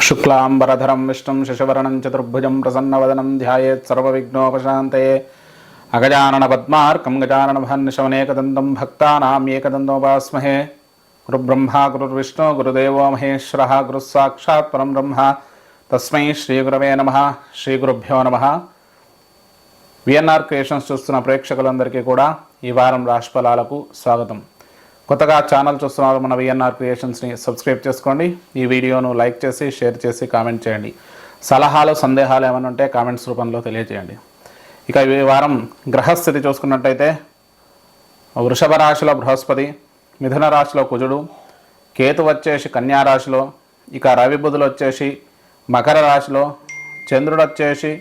शुक्लांबरधरं विष्णुं शशिवर्णं चतुर्भुजं प्रसन्नवदनं ध्यायेत् सर्वविघ्नोपशान्तये अगजाननपद्मार्कं गजाननमहर्निशमनेकदन्तं भक्तानां एकदन्तोपास्महे गुरुब्रह्मा गुरुर्विष्णु गुरुदेवो महेश्वरः गुरुस्साक्षात् परं ब्रह्म तस्मै श्रीगुरवे नमः श्रीगुरुभ्यो नमः। విఎన్ఆర్ క్రియేషన్స్ చూస్తున్న ప్రేక్షకులందరికీ కూడా ఈ వారం రాశిఫలాలకు స్వాగతం। కొత్తగా ఛానల్ చూస్తున్నారు మన విఎన్ఆర్ క్రియేషన్స్ని సబ్స్క్రైబ్ చేసుకోండి। ఈ వీడియోను లైక్ చేసి షేర్ చేసి కామెంట్ చేయండి। సలహాలు సందేహాలు ఏమైనా ఉంటే కామెంట్స్ రూపంలో తెలియజేయండి। ఇక ఈ వారం గ్రహస్థితి చూసుకున్నట్టయితే వృషభ రాశిలో బృహస్పతి, మిథున రాశిలో కుజుడు, కేతు వచ్చేసి కన్యా రాశిలో, ఇక రవి బుధులు వచ్చేసి మకర రాశిలో, చంద్రుడు వచ్చేసి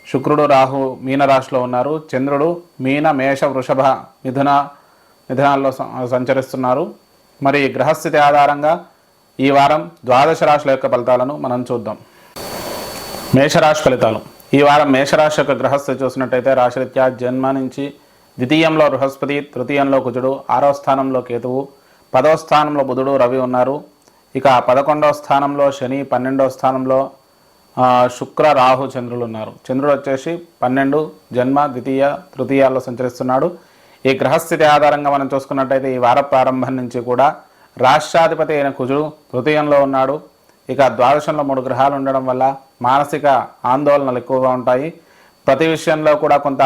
శుక్రుడు రాహు మీన రాశిలో ఉన్నారు। చంద్రుడు మీన మేష వృషభ మిథునాల్లో సంచరిస్తున్నారు। మరి గ్రహస్థితి ఆధారంగా ఈ వారం ద్వాదశ రాశుల యొక్క ఫలితాలను మనం చూద్దాం। మేషరాశి ఫలితాలు ఈ వారం మేషరాశి యొక్క గ్రహస్థితి చూసినట్టయితే రాశిరీత్యా జన్మ నుంచి ద్వితీయంలో బృహస్పతి, తృతీయంలో కుజుడు, 6వ స్థానంలో కేతువు, 10వ స్థానంలో బుధుడు రవి ఉన్నారు। ఇక 11వ స్థానంలో శని, 12వ స్థానంలో శుక్ర రాహు చంద్రులు ఉన్నారు। చంద్రుడు వచ్చేసి 12 జన్మ ద్వితీయ తృతీయాల్లో సంచరిస్తున్నాడు। ఈ గ్రహస్థితి ఆధారంగా మనం చూసుకున్నట్టయితే ఈ వార ప్రారంభం నుంచి కూడా రాష్ట్రాధిపతి అయిన కుజుడు తృతీయంలో ఉన్నాడు। ఇక ద్వాదశంలో 3 గ్రహాలు ఉండడం వల్ల మానసిక ఆందోళనలు ఎక్కువగా ఉంటాయి। ప్రతి విషయంలో కూడా కొంత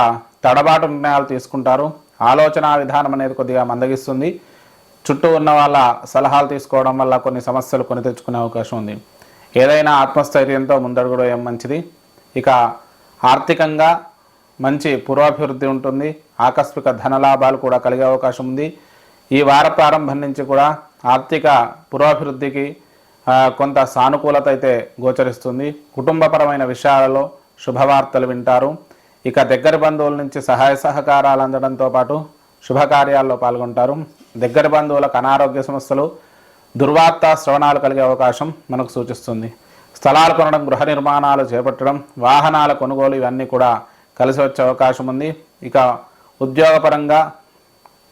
తడబాటు నిర్ణయాలు తీసుకుంటారు। ఆలోచన విధానం అనేది కొద్దిగా మందగిస్తుంది। చుట్టూ ఉన్న వాళ్ళ సలహాలు తీసుకోవడం వల్ల కొన్ని సమస్యలు కొని తెచ్చుకునే అవకాశం ఉంది। ఏదైనా ఆత్మస్థైర్యంతో ముందడుగుడు ఏం మంచిది। ఇక ఆర్థికంగా మంచి పురోభివృద్ధి ఉంటుంది। ఆకస్మిక ధనలాభాలు కూడా కలిగే అవకాశం ఉంది। ఈ వార ప్రారంభం నుంచి కూడా ఆర్థిక పురోభివృద్ధికి కొంత సానుకూలత అయితే గోచరిస్తుంది। కుటుంబపరమైన విషయాలలో శుభవార్తలు వింటారు। ఇక దగ్గర బంధువుల నుంచి సహాయ సహకారాలు అందడంతో పాటు శుభకార్యాల్లో పాల్గొంటారు। దగ్గర బంధువులకు అనారోగ్య సమస్యలు, దుర్వార్త శ్రవణాలు కలిగే అవకాశం మనకు సూచిస్తుంది। స్థలాలు కొనడం, గృహ నిర్మాణాలు చేపట్టడం, వాహనాల కొనుగోలు ఇవన్నీ కూడా కలిసి వచ్చే అవకాశం ఉంది। ఇక ఉద్యోగపరంగా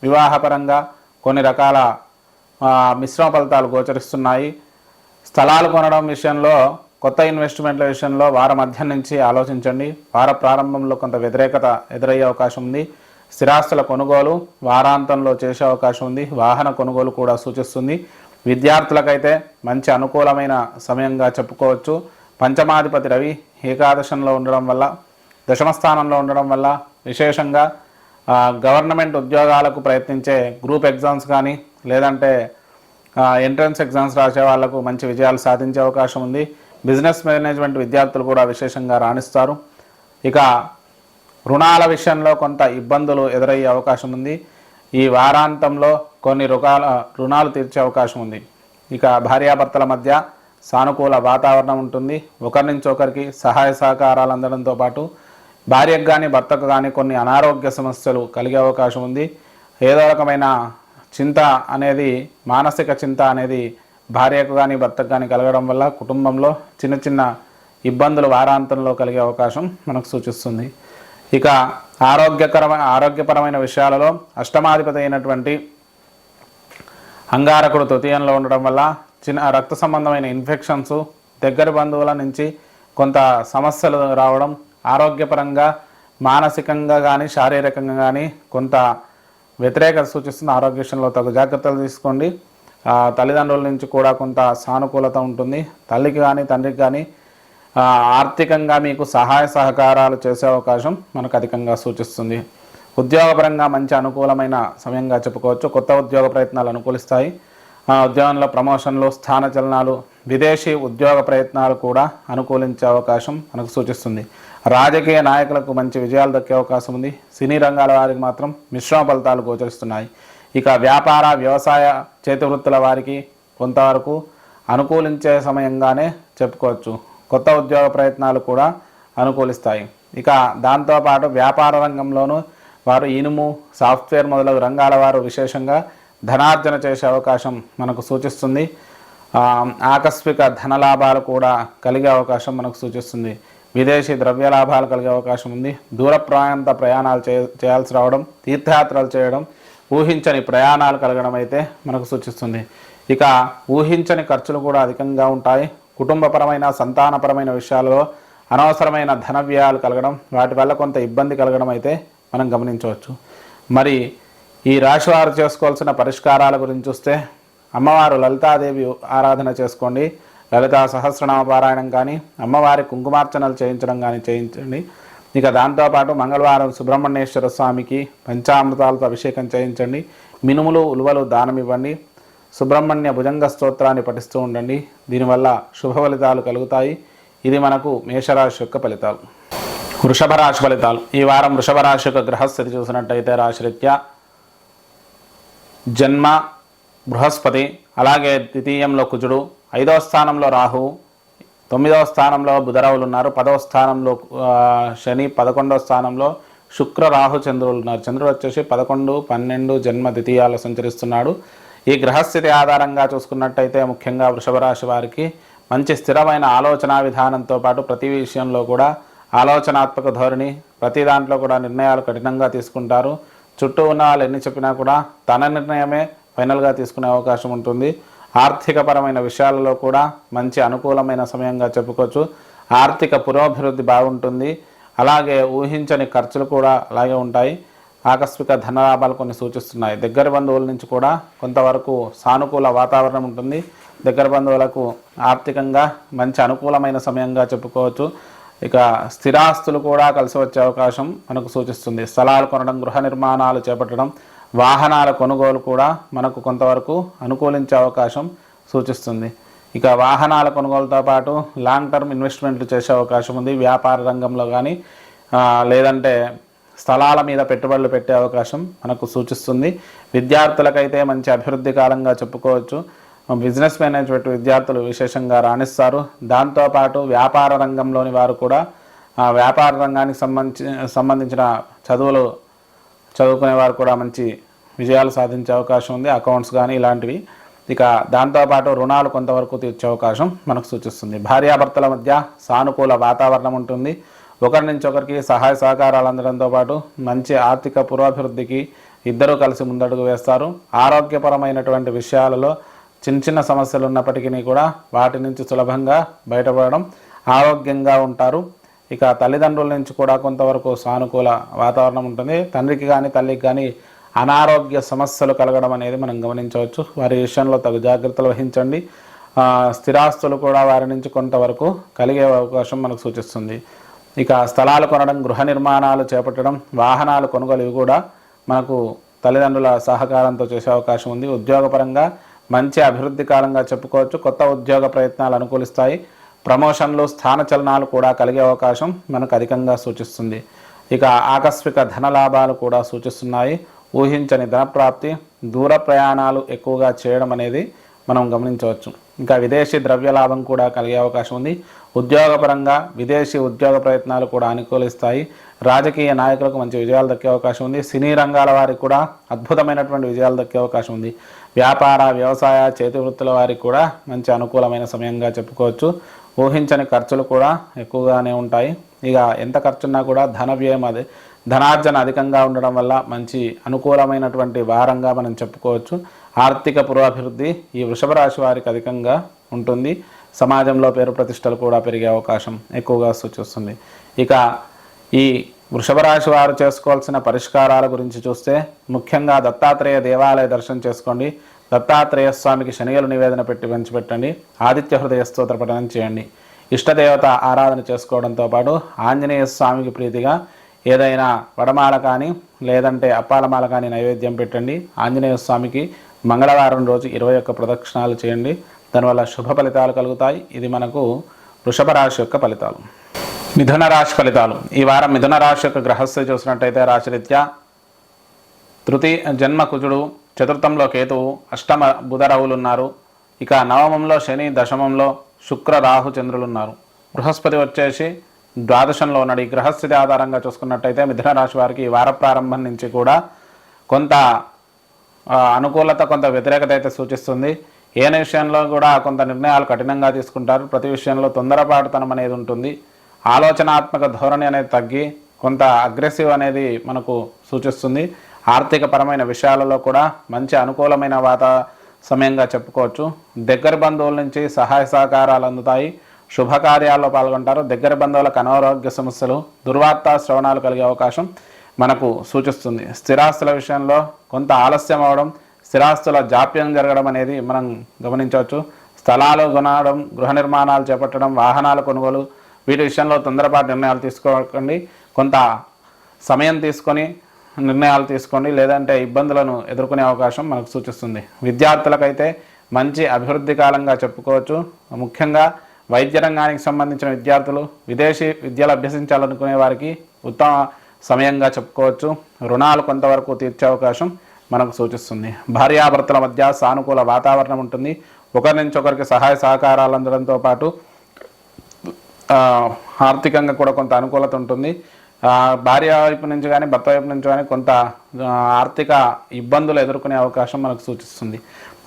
వివాహపరంగా కొన్ని రకాల మిశ్రమ ఫలితాలు గోచరిస్తున్నాయి। స్థలాలు కొనడం విషయంలో, కొత్త ఇన్వెస్ట్మెంట్ల విషయంలో వార మధ్యం నుంచి ఆలోచించండి। వార ప్రారంభంలో కొంత వ్యతిరేకత ఎదురయ్యే అవకాశం ఉంది। స్థిరాస్తుల కొనుగోలు వారాంతంలో చేసే అవకాశం ఉంది। వాహన కొనుగోలు కూడా సూచిస్తుంది। విద్యార్థులకైతే మంచి అనుకూలమైన సమయంగా చెప్పుకోవచ్చు। పంచమాధిపతి రవి ఏకాదశంలో ఉండడం వల్ల, దశమ స్థానంలో ఉండడం వల్ల విశేషంగా గవర్నమెంట్ ఉద్యోగాలకు ప్రయత్నించే గ్రూప్ ఎగ్జామ్స్ కానీ లేదంటే ఎంట్రన్స్ ఎగ్జామ్స్ రాసే వాళ్లకు మంచి విజయాలు సాధించే అవకాశం ఉంది। బిజినెస్ మేనేజ్మెంట్ విద్యార్థులు కూడా విశేషంగా రాణిస్తారు। ఇక రుణాల విషయంలో కొంత ఇబ్బందులు ఎదురయ్యే అవకాశం ఉంది। ఈ వారాంతంలో కొన్ని రుణాలు తీర్చే అవకాశం ఉంది। ఇక భార్యాభర్తల మధ్య సానుకూల వాతావరణం ఉంటుంది। ఒకరి నుంచి ఒకరికి సహాయ సహకారాలు అందడంతో పాటు భార్యకు కానీ భర్తకు కానీ కొన్ని అనారోగ్య సమస్యలు కలిగే అవకాశం ఉంది। ఏదో రకమైన చింత అనేది, మానసిక చింత అనేది భార్యకు కానీ భర్తకు కానీ కలగడం వల్ల కుటుంబంలో చిన్న చిన్న ఇబ్బందులు వారాంతంలో కలిగే అవకాశం మనకు సూచిస్తుంది। ఇక ఆరోగ్యపరమైన విషయాలలో అష్టమాధిపతి అయినటువంటి అంగారకుడు తృతీయంలో ఉండడం వల్ల చిన్న రక్త సంబంధమైన ఇన్ఫెక్షన్స్, దగ్గర బంధువుల నుంచి కొంత సమస్యలు రావడం, ఆరోగ్యపరంగా మానసికంగా కానీ శారీరకంగా కానీ కొంత వ్యతిరేకత సూచిస్తున్న ఆరోగ్య విషయంలో తగు జాగ్రత్తలు తీసుకోండి। తల్లిదండ్రుల నుంచి కూడా కొంత సానుకూలత ఉంటుంది। తల్లికి కానీ తండ్రికి కానీ ఆర్థికంగా మీకు సహాయ సహకారాలు చేసే అవకాశం మనకు అధికంగా సూచిస్తుంది। ఉద్యోగపరంగా మంచి అనుకూలమైన సమయంగా చెప్పుకోవచ్చు। కొత్త ఉద్యోగ ప్రయత్నాలు అనుకూలిస్తాయి। ఉద్యోగంలో ప్రమోషన్లు, స్థానచలనాలు, విదేశీ ఉద్యోగ ప్రయత్నాలు కూడా అనుకూలించే అవకాశం మనకు సూచిస్తుంది। రాజకీయ నాయకులకు మంచి విజయాలు దక్కే అవకాశం ఉంది। సినీ రంగాల వారికి మాత్రం మిశ్రమ ఫలితాలు గోచరిస్తున్నాయి। ఇక వ్యాపార, వ్యవసాయ, చేతివృత్తుల వారికి కొంతవరకు అనుకూలించే సమయంగానే చెప్పుకోవచ్చు। కొత్త ఉద్యోగ ప్రయత్నాలు కూడా అనుకూలిస్తాయి। ఇక దాంతోపాటు వ్యాపార రంగంలోనూ వారు ఇనుము, సాఫ్ట్వేర్ మొదలగు రంగాల వారు విశేషంగా ధనార్జన చేసే అవకాశం మనకు సూచిస్తుంది। ఆకస్మిక ధనలాభాలు కూడా కలిగే అవకాశం మనకు సూచిస్తుంది। విదేశీ ద్రవ్య లాభాలు కలిగే అవకాశం ఉంది। దూర ప్రాంత ప్రయాణాలు చేయాల్సి రావడం, తీర్థయాత్రలు చేయడం, ఊహించని ప్రయాణాలు కలగడం అయితే మనకు సూచిస్తుంది। ఇక ఊహించని ఖర్చులు కూడా అధికంగా ఉంటాయి। కుటుంబపరమైన సంతానపరమైన విషయాలలో అనవసరమైన ధన వ్యయాలు కలగడం, వాటి వల్ల కొంత ఇబ్బంది కలగడం అయితే మనం గమనించవచ్చు. మరి ఈ రాశివారు చేసుకోవాల్సిన పరిష్కారాల గురించి చూస్తే అమ్మవారు లలితాదేవి ఆరాధన చేసుకోండి. లలితా సహస్రనామ పారాయణం కానీ, అమ్మవారి కుంకుమార్చనలు చేయించడం కానీ చేయించండి. ఇక దాంతోపాటు మంగళవారం సుబ్రహ్మణ్యేశ్వర స్వామికి పంచామృతాలతో అభిషేకం చేయించండి. మినుములు ఉలువలు దానం ఇవ్వండి. సుబ్రహ్మణ్య భుజంగ స్తోత్రాన్ని పఠిస్తూ ఉండండి. దీనివల్ల శుభ ఫలితాలు కలుగుతాయి. ఇది మనకు మేషరాశి యొక్క ఫలితాలు. వృషభ రాశి ఫలితాలు. ఈ వారం వృషభ రాశి యొక్క గ్రహస్థితి చూసినట్టయితే రాశిరీత్యా జన్మ బృహస్పతి, అలాగే ద్వితీయంలో కుజుడు, 5వ స్థానంలో రాహు, 9వ స్థానంలో బుధరావులు ఉన్నారు, 10వ స్థానంలో శని, 11వ స్థానంలో శుక్ర రాహు చంద్రులు ఉన్నారు. చంద్రుడు వచ్చేసి 11, 12 జన్మ ద్వితీయాలు సంచరిస్తున్నాడు. ఈ గ్రహస్థితి ఆధారంగా చూసుకున్నట్టయితే ముఖ్యంగా వృషభ రాశి వారికి మంచి స్థిరమైన ఆలోచన విధానంతో పాటు ప్రతి విషయంలో కూడా ఆలోచనాత్మక ధోరణి, ప్రతి దాంట్లో కూడా నిర్ణయాలు కఠినంగా తీసుకుంటారు. చుట్టూ ఉన్న వాళ్ళు ఎన్ని చెప్పినా కూడా తన నిర్ణయమే ఫైనల్గా తీసుకునే అవకాశం ఉంటుంది. ఆర్థికపరమైన విషయాలలో కూడా మంచి అనుకూలమైన సమయంగా చెప్పుకోవచ్చు. ఆర్థిక పురోభివృద్ధి బాగుంటుంది. అలాగే ఊహించని ఖర్చులు కూడా అలాగే ఉంటాయి. ఆకస్మిక ధనలాభాలు కొన్ని సూచిస్తున్నాయి. దగ్గర బంధువుల నుంచి కూడా కొంతవరకు సానుకూల వాతావరణం ఉంటుంది. దగ్గర బంధువులకు ఆర్థికంగా మంచి అనుకూలమైన సమయంగా చెప్పుకోవచ్చు. ఇక స్థిరాస్తులు కూడా కలిసి వచ్చే అవకాశం మనకు సూచిస్తుంది. స్థలాలు కొనడం, గృహ నిర్మాణాలు చేపట్టడం, వాహనాల కొనుగోలు కూడా మనకు కొంతవరకు అనుకూలించే అవకాశం సూచిస్తుంది. ఇక వాహనాల కొనుగోలుతో పాటు లాంగ్ టర్మ్ ఇన్వెస్ట్మెంట్లు చేసే అవకాశం ఉంది. వ్యాపార రంగంలో కానీ లేదంటే స్థలాల మీద పెట్టుబడులు పెట్టే అవకాశం మనకు సూచిస్తుంది. విద్యార్థులకైతే మంచి అభివృద్ధి కాలంగా చెప్పుకోవచ్చు. బిజినెస్ మేనేజ్మెంట్ విద్యార్థులు విశేషంగా రాణిస్తారు. దాంతోపాటు వ్యాపార రంగంలోని వారు కూడా వ్యాపార రంగానికి సంబంధించిన చదువులు చదువుకునే వారు కూడా మంచి విజయాలు సాధించే అవకాశం ఉంది. అకౌంట్స్ కానీ ఇలాంటివి. ఇక దాంతోపాటు రుణాలు కొంతవరకు తీర్చే అవకాశం మనకు సూచిస్తుంది. భార్యాభర్తల మధ్య సానుకూల వాతావరణం ఉంటుంది. ఒకరి నుంచి ఒకరికి సహాయ సహకారాలు అందడంతో పాటు మంచి ఆర్థిక పురోభివృద్ధికి ఇద్దరూ కలిసి ముందడుగు వేస్తారు. ఆరోగ్యపరమైనటువంటి విషయాలలో చిన్న చిన్న సమస్యలు ఉన్నప్పటికీ కూడా వాటి నుంచి సులభంగా బయటపడడం, ఆరోగ్యంగా ఉంటారు. ఇక తల్లిదండ్రుల నుంచి కూడా కొంతవరకు సానుకూల వాతావరణం ఉంటుంది. తండ్రికి కానీ తల్లికి కానీ అనారోగ్య సమస్యలు కలగడం అనేది మనం గమనించవచ్చు. వారి విషయంలో తగు జాగ్రత్తలు వహించండి. స్థిరాస్తులు కూడా వారి నుంచి కొంతవరకు కలిగే అవకాశం మనకు సూచిస్తుంది. ఇక స్థలాలు కొనడం, గృహ నిర్మాణాలు చేపట్టడం, వాహనాలు కొనుగోలు ఇవి కూడా మనకు తల్లిదండ్రుల సహకారంతో చేసే అవకాశం ఉంది. ఉద్యోగపరంగా మంచి అభివృద్ధి కాలంగా చెప్పుకోవచ్చు. కొత్త ఉద్యోగ ప్రయత్నాలు అనుకూలిస్తాయి. ప్రమోషన్లు, స్థానచలనాలు కూడా కలిగే అవకాశం మనకు అధికంగా సూచిస్తుంది. ఇక ఆకస్మిక ధన లాభాలు కూడా సూచిస్తున్నాయి. ఊహించని ధనప్రాప్తి, దూర ప్రయాణాలు ఎక్కువగా చేయడం అనేది మనం గమనించవచ్చు. ఇంకా విదేశీ ద్రవ్య లాభం కూడా కలిగే అవకాశం ఉంది. ఉద్యోగపరంగా విదేశీ ఉద్యోగ ప్రయత్నాలు కూడా అనుకూలిస్తాయి. రాజకీయ నాయకులకు మంచి విజయాలు దక్కే అవకాశం ఉంది. సినీ రంగాల వారికి కూడా అద్భుతమైనటువంటి విజయాలు దక్కే అవకాశం ఉంది. వ్యాపార, వ్యవసాయ, చేతి వృత్తుల వారికి కూడా మంచి అనుకూలమైన సమయంగా చెప్పుకోవచ్చు. ఊహించని ఖర్చులు కూడా ఎక్కువగానే ఉంటాయి. ఇక ఎంత ఖర్చున్నా కూడా ధన వ్యయం ధనార్జన అధికంగా ఉండడం వల్ల మంచి అనుకూలమైనటువంటి వారంగా మనం చెప్పుకోవచ్చు. ఆర్థిక పురోభివృద్ధి ఈ వృషభ రాశి వారికి అధికంగా ఉంటుంది. సమాజంలో పేరు ప్రతిష్టలు కూడా పెరిగే అవకాశం ఎక్కువగా సూచిస్తుంది. ఇక ఈ వృషభ రాశి వారు చేసుకోవాల్సిన పరిష్కారాల గురించి చూస్తే ముఖ్యంగా దత్తాత్రేయ దేవాలయ దర్శనం చేసుకోండి. దత్తాత్రేయ స్వామికి శనిగలు నివేదన పెట్టి పంచిపెట్టండి. ఆదిత్య హృదయ స్తోత్ర పఠనం చేయండి. ఇష్టదేవత ఆరాధన చేసుకోవడంతో పాటు ఆంజనేయ స్వామికి ప్రీతిగా ఏదైనా వడమాల కానీ లేదంటే అప్పాలమాల కానీ నైవేద్యం పెట్టండి. ఆంజనేయ స్వామికి మంగళవారం రోజు 21 ప్రదక్షిణాలు చేయండి. దానివల్ల శుభ ఫలితాలు కలుగుతాయి. ఇది మనకు వృషభ రాశి యొక్క ఫలితాలు. మిథున రాశి ఫలితాలు. ఈ వారం మిథున రాశి యొక్క గ్రహస్థితి చూసినట్టయితే రాశిరీత్యా జన్మ కుజుడు, చతుర్థంలో కేతువు, అష్టమ బుధరావులు ఉన్నారు. ఇక నవమంలో శని, దశమంలో శుక్ర రాహు చంద్రులు ఉన్నారు. బృహస్పతి వచ్చేసి ద్వాదశంలో ఉన్నాడు. ఈ గ్రహస్థితి ఆధారంగా చూసుకున్నట్టయితే మిథున రాశి వారికి ఈ వార ప్రారంభం నుంచి కూడా కొంత అనుకూలత, కొంత వ్యతిరేకత అయితే సూచిస్తుంది. ఏ విషయంలో కూడా కొంత నిర్ణయాలు కఠినంగా తీసుకుంటారు. ప్రతి విషయంలో తొందరపాటుతనం అనేది ఉంటుంది. ఆలోచనాత్మక ధోరణి అనేది తగ్గి కొంత అగ్రెసివ్ అనేది మనకు సూచిస్తుంది. ఆర్థిక పరమైన విషయాలలో కూడా మంచి అనుకూలమైన సమయంగా చెప్పుకోవచ్చు. దగ్గర బంధువుల నుంచి సహాయ సహకారాలు అందుతాయి. శుభకార్యాల్లో పాల్గొంటారు. దగ్గర బంధువులకు అనారోగ్య సమస్యలు, దుర్వార్త శ్రవణాలు కలిగే అవకాశం మనకు సూచిస్తుంది. స్థిరాస్తుల విషయంలో కొంత ఆలస్యం అవడం, స్థిరాస్తుల జాప్యం జరగడం అనేది మనం గమనించవచ్చు. స్థలాలు కొనడం, గృహ నిర్మాణాలు చేపట్టడం, వాహనాల కొనుగోలు, వీటి విషయంలో తొందరపాటు నిర్ణయాలు తీసుకోకండి. కొంత సమయం తీసుకొని నిర్ణయాలు తీసుకోండి, లేదంటే ఇబ్బందులను ఎదుర్కొనే అవకాశం మనకు సూచిస్తుంది. విద్యార్థులకైతే మంచి అభివృద్ధి కాలంగా చెప్పుకోవచ్చు. ముఖ్యంగా వైద్య రంగానికి సంబంధించిన విద్యార్థులు, విదేశీ విద్యలు అభ్యసించాలనుకునే వారికి ఉత్తమ సమయంగా చెప్పుకోవచ్చు. రుణాలు కొంతవరకు తీర్చే అవకాశం మనకు సూచిస్తుంది. భార్యాభర్తల మధ్య సానుకూల వాతావరణం ఉంటుంది. ఒకరి నుంచి ఒకరికి సహాయ సహకారాలు అందడంతో పాటు ఆర్థికంగా కూడా కొంత అనుకూలత ఉంటుంది. భార్య వైపు నుంచి కానీ భర్త వైపు నుంచి కానీ కొంత ఆర్థిక ఇబ్బందులు ఎదుర్కొనే అవకాశం మనకు సూచిస్తుంది.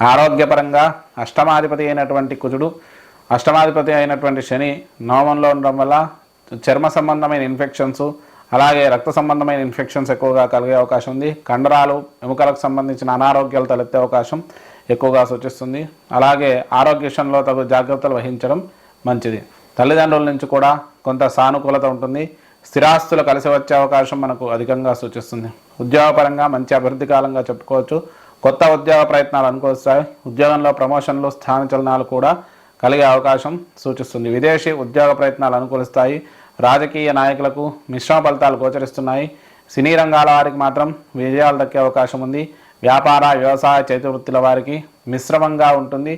ఆరోగ్యపరంగా అష్టమాధిపతి అయినటువంటి కుజుడు, అష్టమాధిపతి అయినటువంటి శని నవమంలో ఉండడం వల్ల చర్మ సంబంధమైన ఇన్ఫెక్షన్స్, అలాగే రక్త సంబంధమైన ఇన్ఫెక్షన్స్ ఎక్కువగా కలిగే అవకాశం ఉంది. కండరాలు, ఎముకలకు సంబంధించిన అనారోగ్యాలు తలెత్తే అవకాశం ఎక్కువగా సూచిస్తుంది. అలాగే ఆరోగ్య విషయంలో తగు జాగ్రత్తలు వహించడం మంచిది. తల్లిదండ్రుల నుంచి కూడా కొంత సానుకూలత ఉంటుంది. స్థిరాస్తులు కలిసి వచ్చే అవకాశం మనకు అధికంగా సూచిస్తుంది. ఉద్యోగపరంగా మంచి అభివృద్ధి కాలంగా చెప్పుకోవచ్చు. కొత్త ఉద్యోగ ప్రయత్నాలు అనుకూలిస్తాయి. ఉద్యోగంలో ప్రమోషన్లు, స్థానచలనాలు కూడా కలిగే అవకాశం సూచిస్తుంది. విదేశీ ఉద్యోగ ప్రయత్నాలు అనుకూలిస్తాయి. రాజకీయ నాయకులకు మిశ్రమ ఫలితాలు గోచరిస్తున్నాయి. సినీ రంగాల వారికి మాత్రం విజయాలు దక్కే అవకాశం ఉంది. వ్యాపార, వ్యవసాయ, చేతివృత్తుల వారికి మిశ్రమంగా ఉంటుంది.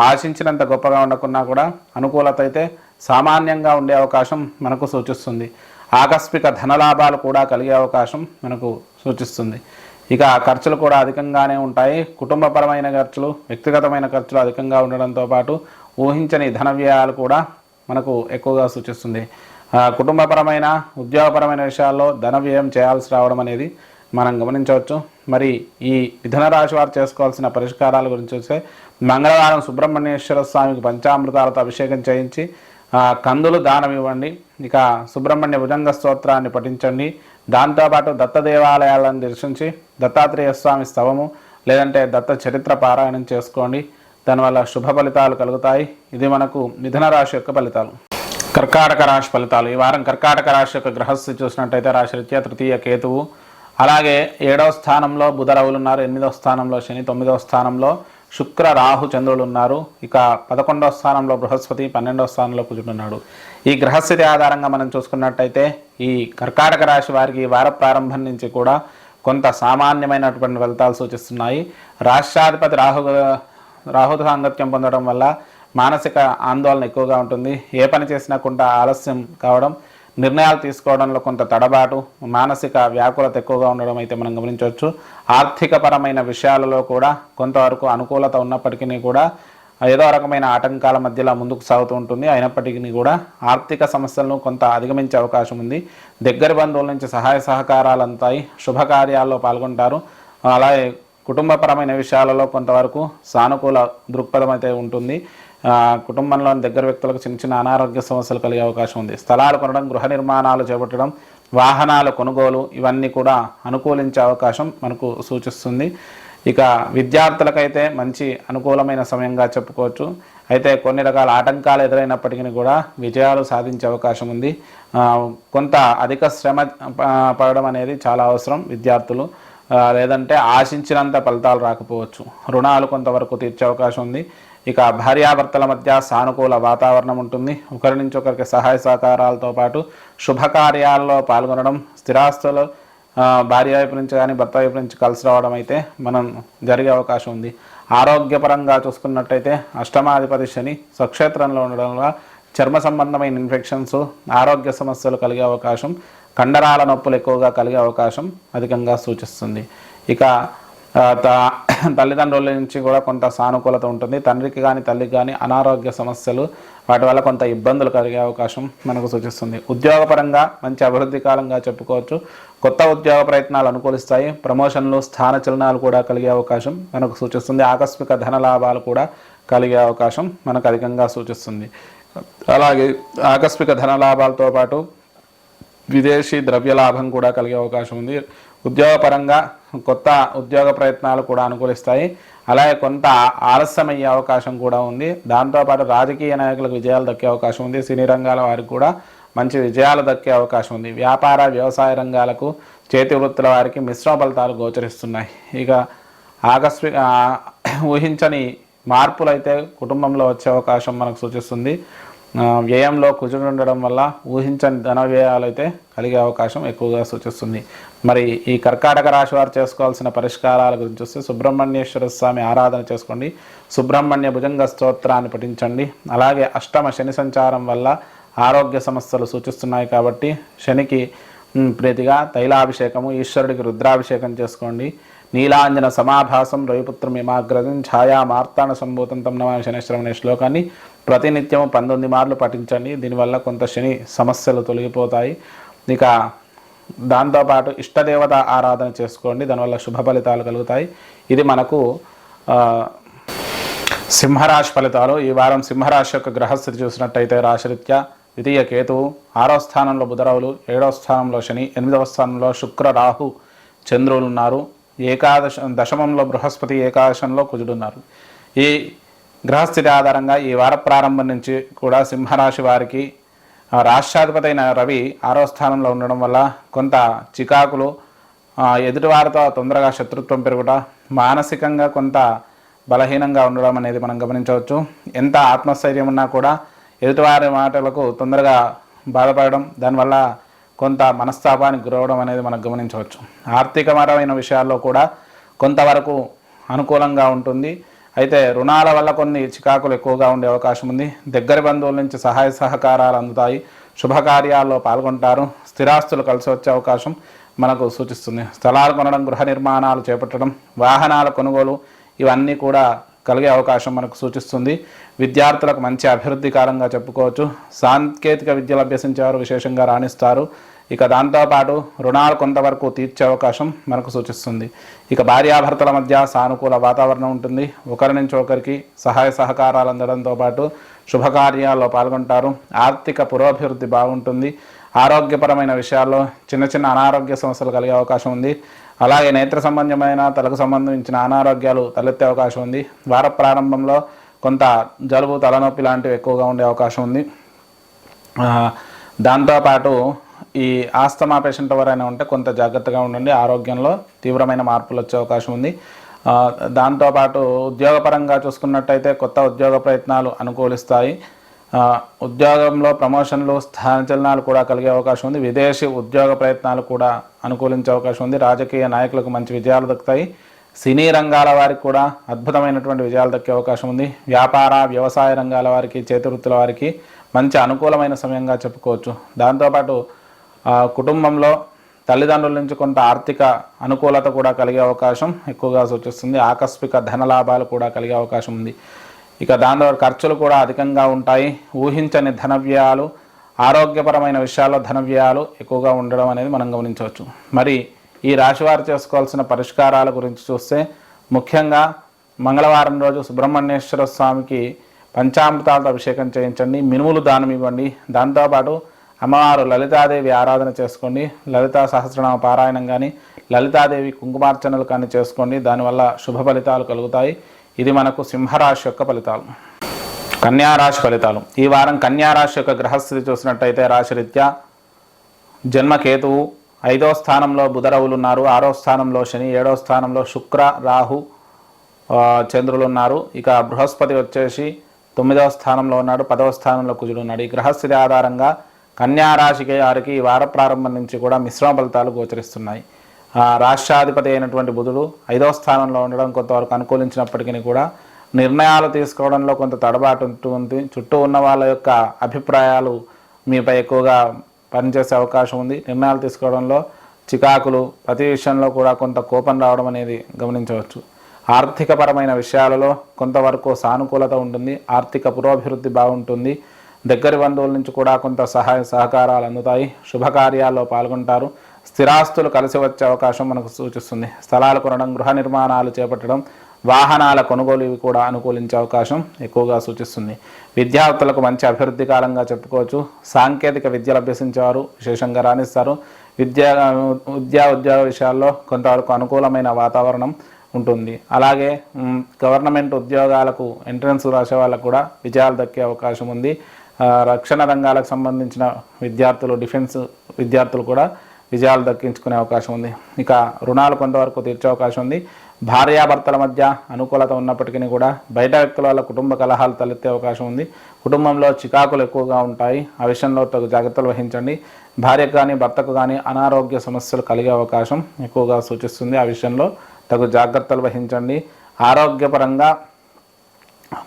ఆశించినంత గొప్పగా ఉండకున్నా కూడా అనుకూలత అయితే సామాన్యంగా ఉండే అవకాశం మనకు సూచిస్తుంది. ఆకస్మిక ధనలాభాలు కూడా కలిగే అవకాశం మనకు సూచిస్తుంది. ఇక ఖర్చులు కూడా అధికంగానే ఉంటాయి. కుటుంబపరమైన ఖర్చులు, వ్యక్తిగతమైన ఖర్చులు అధికంగా ఉండడంతో పాటు ఊహించని ధన వ్యయాలు కూడా మనకు ఎక్కువగా సూచిస్తుంది. కుటుంబపరమైన, ఉద్యోగపరమైన విషయాల్లో ధన వ్యయం చేయాల్సి రావడం అనేది మనం గమనించవచ్చు. మరి ఈ మిథున రాశి వారు చేసుకోవాల్సిన పరిష్కారాల గురించి చూస్తే, మంగళవారం సుబ్రహ్మణ్యేశ్వర స్వామికి పంచామృతాలతో అభిషేకం చేయించి కందులు దానం ఇవ్వండి. ఇక సుబ్రహ్మణ్య భుజంగ స్తోత్రాన్ని పఠించండి. దాంతోపాటు దత్త దేవాలయాలను దర్శించి దత్తాత్రేయ స్వామి స్తవము లేదంటే దత్త చరిత్ర పారాయణం చేసుకోండి. దానివల్ల శుభ ఫలితాలు కలుగుతాయి. ఇది మనకు మిథున రాశి యొక్క ఫలితాలు. కర్కాటక రాశి ఫలితాలు. ఈ వారం కర్కాటక రాశి యొక్క గ్రహస్థితి చూసినట్టయితే రాశిరీత్యా తృతీయ కేతువు, అలాగే 7వ స్థానంలో బుధ రవులు ఉన్నారు, 8వ స్థానంలో శని, 9వ స్థానంలో శుక్ర రాహు చంద్రులు ఉన్నారు. ఇక 11వ స్థానంలో బృహస్పతి, 12వ స్థానంలో కుజుడు ఉన్నాడు. ఈ గ్రహస్థితి ఆధారంగా మనం చూసుకున్నట్టయితే ఈ కర్కాటక రాశి వారికి ఈ వార ప్రారంభం నుంచి కూడా కొంత సామాన్యమైనటువంటి ఫలితాలు సూచిస్తున్నాయి. రాష్ట్రాధిపతి రాహు సాంగత్యం పొందడం వల్ల మానసిక ఆందోళన ఎక్కువగా ఉంటుంది. ఏ పని చేసినా కొంత ఆలస్యం కావడం, నిర్ణయాలు తీసుకోవడంలో కొంత తడబాటు, మానసిక వ్యాకులత ఎక్కువగా ఉండడం అయితే మనం గమనించవచ్చు. ఆర్థికపరమైన విషయాలలో కూడా కొంతవరకు అనుకూలత ఉన్నప్పటికీ కూడా ఏదో రకమైన ఆటంకాల మధ్యలో ముందుకు సాగుతూ ఉంటుంది. అయినప్పటికీ కూడా ఆర్థిక సమస్యలను కొంత అధిగమించే అవకాశం ఉంది. దగ్గర బంధువుల నుంచి సహాయ సహకారాలు అందుతాయి. శుభకార్యాల్లో పాల్గొంటారు. అలాగే కుటుంబపరమైన విషయాలలో కొంతవరకు సానుకూల దృక్పథం అయితే ఉంటుంది. కుటుంబంలోని దగ్గర వ్యక్తులకు చిన్న చిన్న అనారోగ్య సమస్యలు కలిగే అవకాశం ఉంది. స్థలాలు కొనడం, గృహ నిర్మాణాలు చేపట్టడం, వాహనాల కొనుగోలు ఇవన్నీ కూడా అనుకూలించే అవకాశం మనకు సూచిస్తుంది. ఇక విద్యార్థులకైతే మంచి అనుకూలమైన సమయంగా చెప్పుకోవచ్చు. అయితే కొన్ని రకాల ఆటంకాలు ఎదురైనప్పటికీ కూడా విజయాలు సాధించే అవకాశం ఉంది. కొంత అధిక శ్రమ పడడం అనేది చాలా అవసరం విద్యార్థులు, లేదంటే ఆశించినంత ఫలితాలు రాకపోవచ్చు. రుణాలు కొంతవరకు తీర్చే అవకాశం ఉంది. ఇక భార్యాభర్తల మధ్య సానుకూల వాతావరణం ఉంటుంది. ఒకరి నుంచి ఒకరికి సహాయ సహకారాలతో పాటు శుభకార్యాల్లో పాల్గొనడం, స్థిరాస్తులు భార్య వైపు నుంచి కానీ భర్త వైపు నుంచి కలిసి రావడం అయితే మనం జరిగే అవకాశం ఉంది. ఆరోగ్యపరంగా చూసుకున్నట్టయితే అష్టమాధిపతి శని స్వక్షేత్రంలో ఉండడం వల్ల చర్మ సంబంధమైన ఇన్ఫెక్షన్స్, ఆరోగ్య సమస్యలు కలిగే అవకాశం, కండరాల నొప్పులు ఎక్కువగా కలిగే అవకాశం అధికంగా సూచిస్తుంది. ఇక తల్లిదండ్రుల నుంచి కూడా కొంత సానుకూలత ఉంటుంది. తండ్రికి కానీ తల్లికి కానీ అనారోగ్య సమస్యలు, వాటి వల్ల కొంత ఇబ్బందులు కలిగే అవకాశం మనకు సూచిస్తుంది. ఉద్యోగపరంగా మంచి అభివృద్ధి కాలంగా చెప్పుకోవచ్చు. కొత్త ఉద్యోగ ప్రయత్నాలు అనుకూలిస్తాయి. ప్రమోషన్లు, స్థాన చలనాలు కూడా కలిగే అవకాశం మనకు సూచిస్తుంది. ఆకస్మిక ధన లాభాలు కూడా కలిగే అవకాశం మనకు అధికంగా సూచిస్తుంది. అలాగే ఆకస్మిక ధన లాభాలతో పాటు విదేశీ ద్రవ్య లాభం కూడా కలిగే అవకాశం ఉంది. ఉద్యోగపరంగా కొత్త ఉద్యోగ ప్రయత్నాలు కూడా అనుకూలిస్తాయి. అలాగే కొంత ఆలస్యమయ్యే అవకాశం కూడా ఉంది. దాంతోపాటు రాజకీయ నాయకులకు విజయాలు దక్కే అవకాశం ఉంది. సినీ రంగాల వారికి కూడా మంచి విజయాలు దక్కే అవకాశం ఉంది. వ్యాపార వ్యవసాయ రంగాలకు చేతి వృత్తుల వారికి మిశ్రమ ఫలితాలు గోచరిస్తున్నాయి. ఇక ఆకస్మిక ఊహించని మార్పులు అయితే కుటుంబంలో వచ్చే అవకాశం మనకు సూచిస్తుంది. వ్యయంలో కుజుడు ఉండడం వల్ల ఊహించని ధన వ్యయాలు అయితే కలిగే అవకాశం ఎక్కువగా సూచిస్తుంది. మరి ఈ కర్కాటక రాశి వారు చేసుకోవాల్సిన పరిష్కారాల గురించి చూస్తే సుబ్రహ్మణ్యేశ్వర స్వామి ఆరాధన చేసుకోండి. సుబ్రహ్మణ్య భుజంగ స్తోత్రాన్ని పఠించండి. అలాగే అష్టమ శని సంచారం వల్ల ఆరోగ్య సమస్యలు సూచిస్తున్నాయి కాబట్టి శనికి ప్రీతిగా తైలాభిషేకము, ఈశ్వరుడికి రుద్రాభిషేకం చేసుకోండి. నీలాంజన సమాభాసం రవిపుత్రం హిమాగ్రజం ఛాయా మార్తాణ సంభూతం తం నమామి శనిశ్రవణ శ్లోకాన్ని ప్రతినిత్యము 19 మార్లు పఠించండి. దీనివల్ల కొంత శని సమస్యలు తొలగిపోతాయి. ఇక దాంతోపాటు ఇష్టదేవత ఆరాధన చేసుకోండి. దానివల్ల శుభ ఫలితాలు కలుగుతాయి. ఇది మనకు సింహరాశి ఫలితాలు. ఈ వారం సింహరాశి యొక్క గ్రహస్థితి చూసినట్టయితే రాశిరీత్యా ద్వితీయ కేతువు, 6వ స్థానంలో బుధరావులు, 7వ స్థానంలో శని, 8వ స్థానంలో శుక్ర రాహు చంద్రులు ఉన్నారు. దశమంలో బృహస్పతి, ఏకాదశంలో కుజుడున్నారు. ఈ గ్రహస్థితి ఆధారంగా ఈ వార ప్రారంభం నుంచి కూడా సింహరాశి వారికి రాష్ట్రాధిపతి అయిన రవి 6వ స్థానంలో ఉండడం వల్ల కొంత చికాకులు, ఎదుటివారితో తొందరగా శత్రుత్వం పెరుగుట, మానసికంగా కొంత బలహీనంగా ఉండడం అనేది మనం గమనించవచ్చు. ఎంత ఆత్మస్థైర్యం ఉన్నా కూడా ఎదుటివారి మాటలకు తొందరగా బాధపడడం, దానివల్ల కొంత మనస్తాపానికి గురవడం అనేది మనం గమనించవచ్చు. ఆర్థికపరమైన విషయాల్లో కూడా కొంతవరకు అనుకూలంగా ఉంటుంది. అయితే రుణాల వల్ల కొన్ని చికాకులు ఎక్కువగా ఉండే అవకాశం ఉంది. దగ్గర బంధువుల నుంచి సహాయ సహకారాలు అందుతాయి. శుభకార్యాల్లో పాల్గొంటారు. స్థిరాస్తులు కలిసి వచ్చే అవకాశం మనకు సూచిస్తుంది. స్థలాలు కొనడం, గృహ నిర్మాణాలు చేపట్టడం, వాహనాల కొనుగోలు ఇవన్నీ కూడా కలిగే అవకాశం మనకు సూచిస్తుంది. విద్యార్థులకు మంచి అభివృద్ధి కాలంగా చెప్పుకోవచ్చు. సాంకేతిక విద్యలు అభ్యసించేవారు విశేషంగా రాణిస్తారు. ఇక దాంతోపాటు రుణాలు కొంతవరకు తీర్చే అవకాశం మనకు సూచిస్తుంది. ఇక భార్యాభర్తల మధ్య సానుకూల వాతావరణం ఉంటుంది. ఒకరి నుంచి ఒకరికి సహాయ సహకారాలు అందడంతో పాటు శుభకార్యాల్లో పాల్గొంటారు. ఆర్థిక పురోభివృద్ధి బాగుంటుంది. ఆరోగ్యపరమైన విషయాల్లో చిన్న చిన్న అనారోగ్య సమస్యలు కలిగే అవకాశం ఉంది. అలాగే నేత్ర సంబంధమైన, తలకు సంబంధించిన అనారోగ్యాలు తలెత్తే అవకాశం ఉంది. వార ప్రారంభంలో కొంత జలుబు, తలనొప్పి లాంటివి ఎక్కువగా ఉండే అవకాశం ఉంది. దాంతోపాటు ఈ ఆస్తమా పేషెంట్ ఎవరైనా ఉంటే కొంత జాగ్రత్తగా ఉండండి. ఆరోగ్యంలో తీవ్రమైన మార్పులు వచ్చే అవకాశం ఉంది. దాంతోపాటు ఉద్యోగపరంగా చూసుకున్నట్టయితే కొత్త ఉద్యోగ ప్రయత్నాలు అనుకూలిస్తాయి. ఉద్యోగంలో ప్రమోషన్లు, స్థానచలనాలు కూడా కలిగే అవకాశం ఉంది. విదేశీ ఉద్యోగ ప్రయత్నాలు కూడా అనుకూలించే అవకాశం ఉంది. రాజకీయ నాయకులకు మంచి విజయాలు దక్కుతాయి. సినీ రంగాల వారికి కూడా అద్భుతమైనటువంటి విజయాలు దక్కే అవకాశం ఉంది. వ్యాపార వ్యవసాయ రంగాల వారికి, చేతి వృత్తుల వారికి మంచి అనుకూలమైన సమయంగా చెప్పుకోవచ్చు. దాంతోపాటు కుటుంబంలో తల్లిదండ్రుల నుంచి కొంత ఆర్థిక అనుకూలత కూడా కలిగే అవకాశం ఎక్కువగా సూచిస్తుంది. ఆకస్మిక ధన లాభాలు కూడా కలిగే అవకాశం ఉంది. ఇక దాంతో ఖర్చులు కూడా అధికంగా ఉంటాయి. ఊహించని ధన వ్యయాలు, ఆరోగ్యపరమైన విషయాల్లో ధన వ్యయాలు ఎక్కువగా ఉండడం అనేది మనం గమనించవచ్చు. మరి ఈ రాశివారు చేసుకోవాల్సిన పరిష్కారాల గురించి చూస్తే ముఖ్యంగా మంగళవారం రోజు సుబ్రహ్మణ్యేశ్వర స్వామికి పంచామృతాలతో అభిషేకం చేయించండి. మినుములు దానం ఇవ్వండి. దాంతోపాటు అమ్మవారు లలితాదేవి ఆరాధన చేసుకోండి. లలితా సహస్రనామ పారాయణం కానీ, లలితాదేవి కుంకుమార్చనలు కానీ చేసుకోండి. దానివల్ల శుభ ఫలితాలు కలుగుతాయి. ఇది మనకు సింహరాశి యొక్క ఫలితాలు. కన్యారాశి ఫలితాలు. ఈ వారం కన్యారాశి యొక్క గ్రహస్థితి చూసినట్టయితే రాశిరీత్యా జన్మకేతువు, 5వ స్థానంలో బుధరవులు ఉన్నారు. 6వ స్థానంలో శని, 7వ స్థానంలో శుక్ర రాహు చంద్రులు ఉన్నారు. ఇక బృహస్పతి వచ్చేసి 9వ స్థానంలో ఉన్నాడు. 10వ స్థానంలో కుజుడు ఉన్నాడు. ఈ గ్రహస్థితి ఆధారంగా కన్యారాశికి వారికి ఈ వార ప్రారంభం నుంచి కూడా మిశ్రమ ఫలితాలు గోచరిస్తున్నాయి. రాష్ట్రాధిపతి అయినటువంటి బుధుడు 5వ స్థానంలో ఉండడం కొంతవరకు అనుకూలించినప్పటికీ కూడా నిర్ణయాలు తీసుకోవడంలో కొంత తడబాటు ఉంటుంది. చుట్టూ ఉన్న వాళ్ళ యొక్క అభిప్రాయాలు మీపై ఎక్కువగా పనిచేసే అవకాశం ఉంది. నిర్ణయాలు తీసుకోవడంలో చికాకులు, ప్రతి విషయంలో కూడా కొంత కోపం రావడం అనేది గమనించవచ్చు. ఆర్థికపరమైన విషయాలలో కొంతవరకు సానుకూలత ఉంటుంది. ఆర్థిక పురోభివృద్ధి బాగుంటుంది. దగ్గరి బంధువుల నుంచి కూడా కొంత సహాయ సహకారాలు అందుతాయి. శుభకార్యాల్లో పాల్గొంటారు. స్థిరాస్తులు కలిసి వచ్చే అవకాశం మనకు సూచిస్తుంది. స్థలాలు కొనడం, గృహ నిర్మాణాలు చేపట్టడం, వాహనాల కొనుగోలు ఇవి కూడా అనుకూలించే అవకాశం ఎక్కువగా సూచిస్తుంది. విద్యార్థులకు మంచి అభివృద్ధి కాలంగా చెప్పుకోవచ్చు. సాంకేతిక విద్యలు అభ్యసించేవారు విశేషంగా రాణిస్తారు. ఉద్యోగ విషయాల్లో కొంతవరకు అనుకూలమైన వాతావరణం ఉంటుంది. అలాగే గవర్నమెంట్ ఉద్యోగాలకు ఎంట్రన్స్ రాసే వాళ్ళకు కూడా విజయాలు దక్కే అవకాశం ఉంది. రక్షణ రంగాలకు సంబంధించిన విద్యార్థులు, డిఫెన్స్ విద్యార్థులు కూడా విజయాలు దక్కించుకునే అవకాశం ఉంది. ఇక రుణాలు కొంతవరకు తీర్చే అవకాశం ఉంది. భార్యాభర్తల మధ్య అనుకూలత ఉన్నప్పటికీ కూడా బయట వ్యక్తుల వల్ల కుటుంబ కలహాలు తలెత్తే అవకాశం ఉంది. కుటుంబంలో చికాకులు ఎక్కువగా ఉంటాయి. ఆ విషయంలో తగు జాగ్రత్తలు వహించండి. భార్యకు కానీ భర్తకు కానీ అనారోగ్య సమస్యలు కలిగే అవకాశం ఎక్కువగా సూచిస్తుంది. ఆ విషయంలో తగు జాగ్రత్తలు వహించండి. ఆరోగ్యపరంగా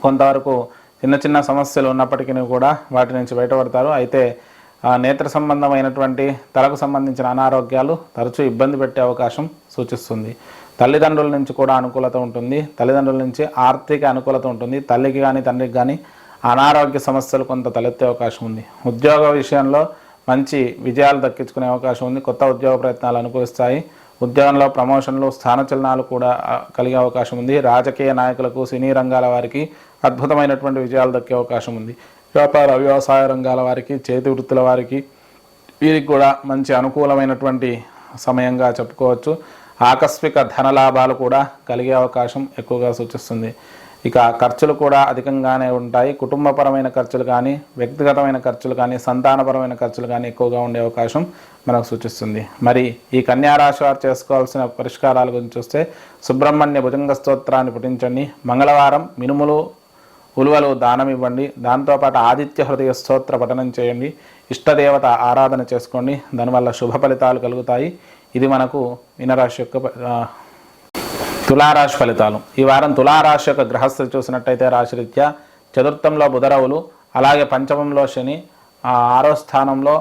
కొంతవరకు చిన్న చిన్న సమస్యలు ఉన్నప్పటికీ కూడా వాటి నుంచి బయటపడతారు. అయితే నేత్ర సంబంధమైనటువంటి తలకు సంబంధించిన అనారోగ్యాలు తరచూ ఇబ్బంది పెట్టే అవకాశం సూచిస్తుంది. తల్లిదండ్రుల నుంచి కూడా అనుకూలత ఉంటుంది. తల్లిదండ్రుల నుంచి ఆర్థిక అనుకూలత ఉంటుంది. తల్లికి కానీ తండ్రికి కానీ అనారోగ్య సమస్యలు కొంత తలెత్తే అవకాశం ఉంది. ఉద్యోగ విషయంలో మంచి విజయాలు దక్కించుకునే అవకాశం ఉంది. కొత్త ఉద్యోగ ప్రయత్నాలు అనుకూలిస్తాయి. ఉద్యోగంలో ప్రమోషన్లు, స్థానచలనాలు కూడా కలిగే అవకాశం ఉంది. రాజకీయ నాయకులకు, సినీ రంగాల వారికి అద్భుతమైనటువంటి విజయాలు దక్కే అవకాశం ఉంది. వ్యాపార వ్యవసాయ రంగాల వారికి, చేతి వృత్తుల వారికి వీరికి కూడా మంచి అనుకూలమైనటువంటి సమయంగా చెప్పుకోవచ్చు. ఆకస్మిక ధనలాభాలు కూడా కలిగే అవకాశం ఎక్కువగా సూచిస్తుంది. ఇక ఖర్చులు కూడా అధికంగానే ఉంటాయి. కుటుంబపరమైన ఖర్చులు కానీ, వ్యక్తిగతమైన ఖర్చులు కానీ, సంతానపరమైన ఖర్చులు కానీ ఎక్కువగా ఉండే అవకాశం మనకు సూచిస్తుంది. మరి ఈ కన్యారాశి వారు చేసుకోవాల్సిన పరిష్కారాల గురించి చూస్తే సుబ్రహ్మణ్య భుజంగ స్తోత్రాన్ని పఠించండి. మంగళవారం మినుములు, ఉలువలు దానం ఇవ్వండి. దాంతోపాటు ఆదిత్య హృదయ స్తోత్ర పఠనం చేయండి. ఇష్టదేవత ఆరాధన చేసుకోండి. దానివల్ల శుభ ఫలితాలు కలుగుతాయి. ఇది మనకు మీనరాశి యొక్క తులారాశి ఫలితాలు. ఈ వారం తులారాశి యొక్క గ్రహస్థితి చూసినట్టయితే రాశిరీత్యా చతుర్థంలో బుధరవులు, అలాగే పంచమంలో శని, 6వ స్థానంలో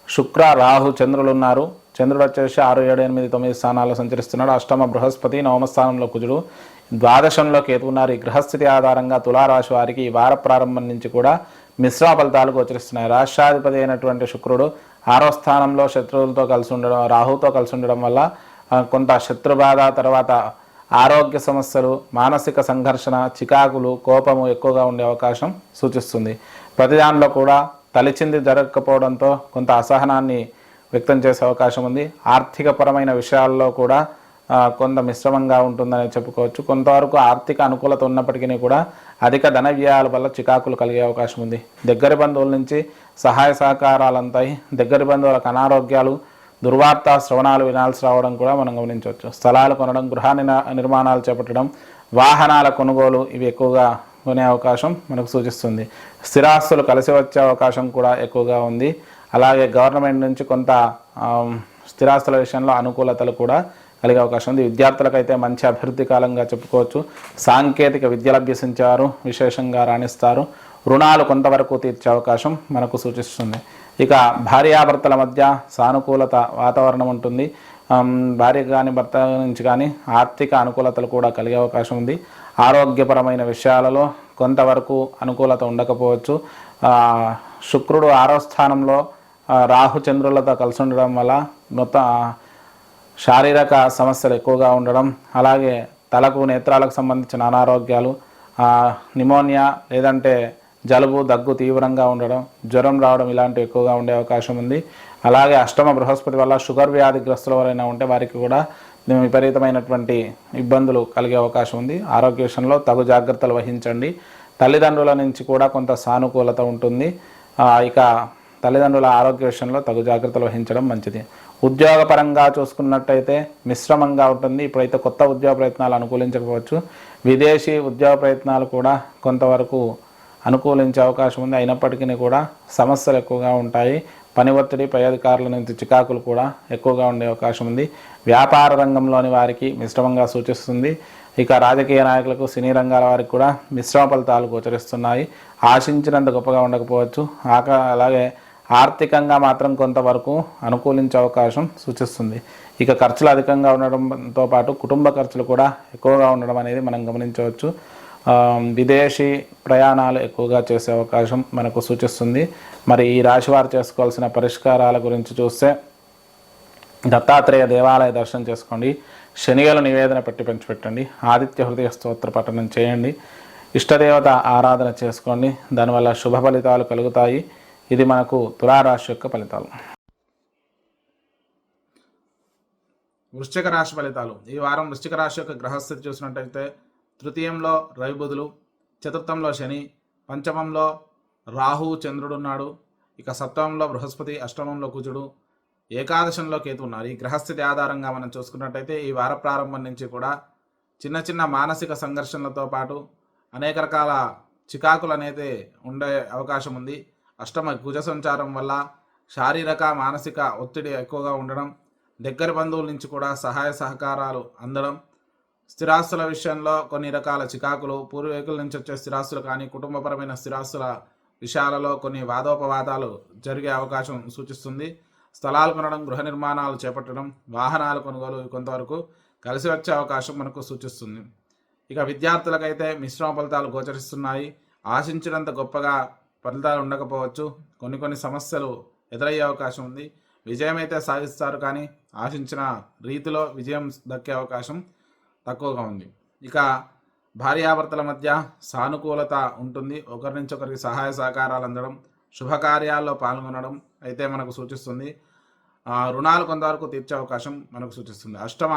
శుక్ర, రాహు, చంద్రులు ఉన్నారు. చంద్రుడు వచ్చేసి 6, 7, 8, 9 స్థానాల్లో సంచరిస్తున్నాడు. అష్టమ బృహస్పతి, 9వ స్థానంలో కుజుడు, ద్వాదశంలో కేతు ఉన్నారు. ఈ గ్రహస్థితి ఆధారంగా తులారాశి వారికి ఈ వార ప్రారంభం నుంచి కూడా మిశ్రమ ఫలితాలు గోచరిస్తున్నాయి. రాష్ట్రాధిపతి అయినటువంటి శుక్రుడు 6వ స్థానంలో శత్రువులతో కలిసి ఉండడం, రాహుతో కలిసి ఉండడం వల్ల కొంత శత్రుబాధ, తర్వాత ఆరోగ్య సమస్యలు, మానసిక సంఘర్షణ, చికాకులు, కోపము ఎక్కువగా ఉండే అవకాశం సూచిస్తుంది. ప్రతి దానిలో కూడా తలిచింది జరగకపోవడంతో కొంత అసహనాన్ని వ్యక్తం చేసే అవకాశం ఉంది. ఆర్థికపరమైన విషయాల్లో కూడా కొంత మిశ్రమంగా ఉంటుందని చెప్పుకోవచ్చు. కొంతవరకు ఆర్థిక అనుకూలత ఉన్నప్పటికీ కూడా అధిక ధన వ్యయాల వల్ల చికాకులు కలిగే అవకాశం ఉంది. దగ్గరి బంధువుల నుంచి సహాయ సహకారాలు అంతాయి. దగ్గరి బంధువులకు అనారోగ్యాలు, దుర్వార్త శ్రవణాలు వినాల్సి రావడం కూడా మనం గమనించవచ్చు. స్థలాలు కొనడం, గృహ నిర్మాణాలు చేపట్టడం, వాహనాల కొనుగోలు ఇవి ఎక్కువగా కొనే అవకాశం మనకు సూచిస్తుంది. స్థిరాస్తులు కలిసి వచ్చే అవకాశం కూడా ఎక్కువగా ఉంది. అలాగే గవర్నమెంట్ నుంచి కొంత స్థిరాస్తుల విషయంలో అనుకూలతలు కూడా కలిగే అవకాశం ఉంది. విద్యార్థులకైతే మంచి అభివృద్ధి కాలంగా చెప్పుకోవచ్చు. సాంకేతిక విద్యలు అభ్యసించేవారు విశేషంగా రాణిస్తారు. రుణాలు కొంతవరకు తీర్చే అవకాశం మనకు సూచిస్తుంది. ఇక భార్యాభర్తల మధ్య సానుకూలత వాతావరణం ఉంటుంది. భార్యకు కానీ భర్త నుంచి కానీ ఆర్థిక అనుకూలతలు కూడా కలిగే అవకాశం ఉంది. ఆరోగ్యపరమైన విషయాలలో కొంతవరకు అనుకూలత ఉండకపోవచ్చు. శుక్రుడు 6వ స్థానంలో రాహు చంద్రులతో కలిసి ఉండడం వల్ల మొత్తం శారీరక సమస్యలు ఎక్కువగా ఉండడం, అలాగే తలకు, నేత్రాలకు సంబంధించిన అనారోగ్యాలు, నిమోనియా లేదంటే జలుబు, దగ్గు తీవ్రంగా ఉండడం, జ్వరం రావడం ఇలాంటివి ఎక్కువగా ఉండే అవకాశం ఉంది. అలాగే అష్టమ బృహస్పతి వల్ల షుగర్ వ్యాధిగ్రస్తులు ఎవరైనా ఉంటే వారికి కూడా విపరీతమైనటువంటి ఇబ్బందులు కలిగే అవకాశం ఉంది. ఆరోగ్య విషయంలో తగు జాగ్రత్తలు వహించండి. తల్లిదండ్రుల నుంచి కూడా కొంత సానుకూలత ఉంటుంది. ఇక తల్లిదండ్రుల ఆరోగ్య విషయంలో తగు జాగ్రత్తలు వహించడం మంచిది. ఉద్యోగపరంగా చూసుకున్నట్టయితే మిశ్రమంగా ఉంటుంది. ఇప్పుడైతే కొత్త ఉద్యోగ ప్రయత్నాలు అనుకూలించకపోవచ్చు. విదేశీ ఉద్యోగ ప్రయత్నాలు కూడా కొంతవరకు అనుకూలించే అవకాశం ఉంది. అయినప్పటికీ కూడా సమస్యలు ఎక్కువగా ఉంటాయి. పని ఒత్తిడి, పై అధికారుల నుంచి చికాకులు కూడా ఎక్కువగా ఉండే అవకాశం ఉంది. వ్యాపార రంగంలోని వారికి మిశ్రమంగా సూచిస్తుంది. ఇక రాజకీయ నాయకులకు, సినీ రంగాల వారికి కూడా మిశ్రమ ఫలితాలు గోచరిస్తున్నాయి. ఆశించినంత గొప్పగా ఉండకపోవచ్చు. అలాగే ఆర్థికంగా మాత్రం కొంతవరకు అనుకూలించే అవకాశం సూచిస్తుంది. ఇక ఖర్చులు అధికంగా ఉండడంతో పాటు కుటుంబ ఖర్చులు కూడా ఎక్కువగా ఉండడం అనేది మనం గమనించవచ్చు. విదేశీ ప్రయాణాలు ఎక్కువగా చేసే అవకాశం మనకు సూచిస్తుంది. మరి ఈ రాశివారు చేసుకోవాల్సిన పరిష్కారాల గురించి చూస్తే దత్తాత్రేయ దేవాలయ దర్శనం చేసుకోండి. శనిగల నివేదన పెట్టి పంచిపెట్టండి. ఆదిత్య హృదయ స్తోత్ర పఠనం చేయండి. ఇష్టదేవత ఆరాధన చేసుకోండి. దానివల్ల శుభ ఫలితాలు కలుగుతాయి. ఇది మనకు తులారాశి యొక్క ఫలితాలు. వృశ్చిక రాశి ఫలితాలు. ఈ వారం వృశ్చిక రాశి యొక్క గ్రహస్థితి చూసినట్టయితే తృతీయంలో రవి బుధులు, చతుర్థంలో శని, పంచమంలో రాహు చంద్రుడు ఉన్నాడు. ఇక సప్తమంలో బృహస్పతి, అష్టమంలో కుజుడు, ఏకాదశంలో కేతు ఉన్నారు. ఈ గ్రహస్థితి ఆధారంగా మనం చూసుకున్నట్టయితే ఈ వార ప్రారంభం నుంచి కూడా చిన్న చిన్న మానసిక సంఘర్షణలతో పాటు అనేక రకాల చికాకులు అనేది ఉండే అవకాశం ఉంది. అష్టమ కుజ సంచారం వల్ల శారీరక మానసిక ఒత్తిడి ఎక్కువగా ఉండడం, దగ్గర బంధువుల నుంచి కూడా సహాయ సహకారాలు అందడం, స్థిరాస్తుల విషయంలో కొన్ని రకాల చికాకులు, పూర్వీకుల నుంచి వచ్చే స్థిరాస్తులు కానీ కుటుంబపరమైన స్థిరాస్తుల విషయాలలో కొన్ని వాదోపవాదాలు జరిగే అవకాశం సూచిస్తుంది. స్థలాలు కొనడం, గృహ నిర్మాణాలు చేపట్టడం, వాహనాలు కొనుగోలు కొంతవరకు కలిసి వచ్చే అవకాశం మనకు సూచిస్తుంది. ఇక విద్యార్థులకైతే మిశ్రమ ఫలితాలు గోచరిస్తున్నాయి. ఆశించినంత గొప్పగా ఫలితాలు ఉండకపోవచ్చు. కొన్ని సమస్యలు ఎదురయ్యే అవకాశం ఉంది. విజయం అయితే సాధిస్తారు, కానీ ఆశించిన రీతిలో విజయం దక్కే అవకాశం తక్కువగా ఉంది. ఇక భార్యాభర్తల మధ్య సానుకూలత ఉంటుంది. ఒకరి నుంచి ఒకరికి సహాయ సహకారాలు అందడం, శుభకార్యాల్లో పాల్గొనడం అయితే మనకు సూచిస్తుంది. రుణాలు కొంతవరకు తీర్చే అవకాశం మనకు సూచిస్తుంది. అష్టమ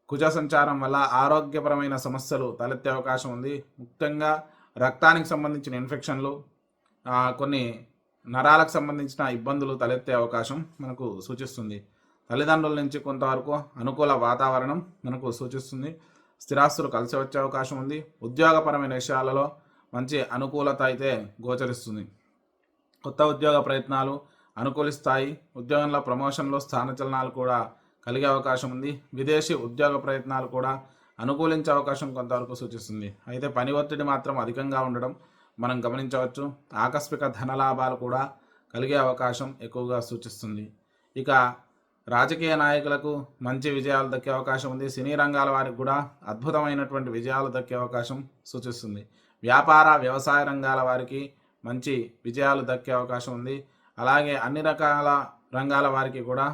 కుజ సంచారం వల్ల ఆరోగ్యపరమైన సమస్యలు తలెత్తే అవకాశం ఉంది. ముఖ్యంగా రక్తానికి సంబంధించిన ఇన్ఫెక్షన్లు, కొన్ని నరాలకు సంబంధించిన ఇబ్బందులు తలెత్తే అవకాశం మనకు సూచిస్తుంది. తల్లిదండ్రుల నుంచి కొంతవరకు అనుకూల వాతావరణం మనకు సూచిస్తుంది. స్థిరాస్తులు కలిసి వచ్చే అవకాశం ఉంది. ఉద్యోగపరమైన విషయాలలో మంచి అనుకూలత అయితే గోచరిస్తుంది. కొత్త ఉద్యోగ ప్రయత్నాలు అనుకూలిస్తాయి. ఉద్యోగంలో ప్రమోషన్లు, స్థానచలనాలు కూడా కలిగే అవకాశం ఉంది. విదేశీ ఉద్యోగ ప్రయత్నాలు కూడా అనుకూలించే అవకాశం కొంతవరకు సూచిస్తుంది. అయితే పని ఒత్తిడి మాత్రం అధికంగా ఉండడం మనం గమనించవచ్చు. ఆకస్మిక ధనలాభాలు కూడా కలిగే అవకాశం ఎక్కువగా సూచిస్తుంది. ఇక రాజకీయ నాయకులకు మంచి విజయాలు దక్కే అవకాశం ఉంది. సినీ రంగాల వారికి కూడా అద్భుతమైనటువంటి విజయాలు దక్కే అవకాశం సూచిస్తుంది. వ్యాపార వ్యవసాయ రంగాల వారికి మంచి విజయాలు దక్కే అవకాశం ఉంది. అలాగే అన్ని రకాల రంగాల వారికి కూడా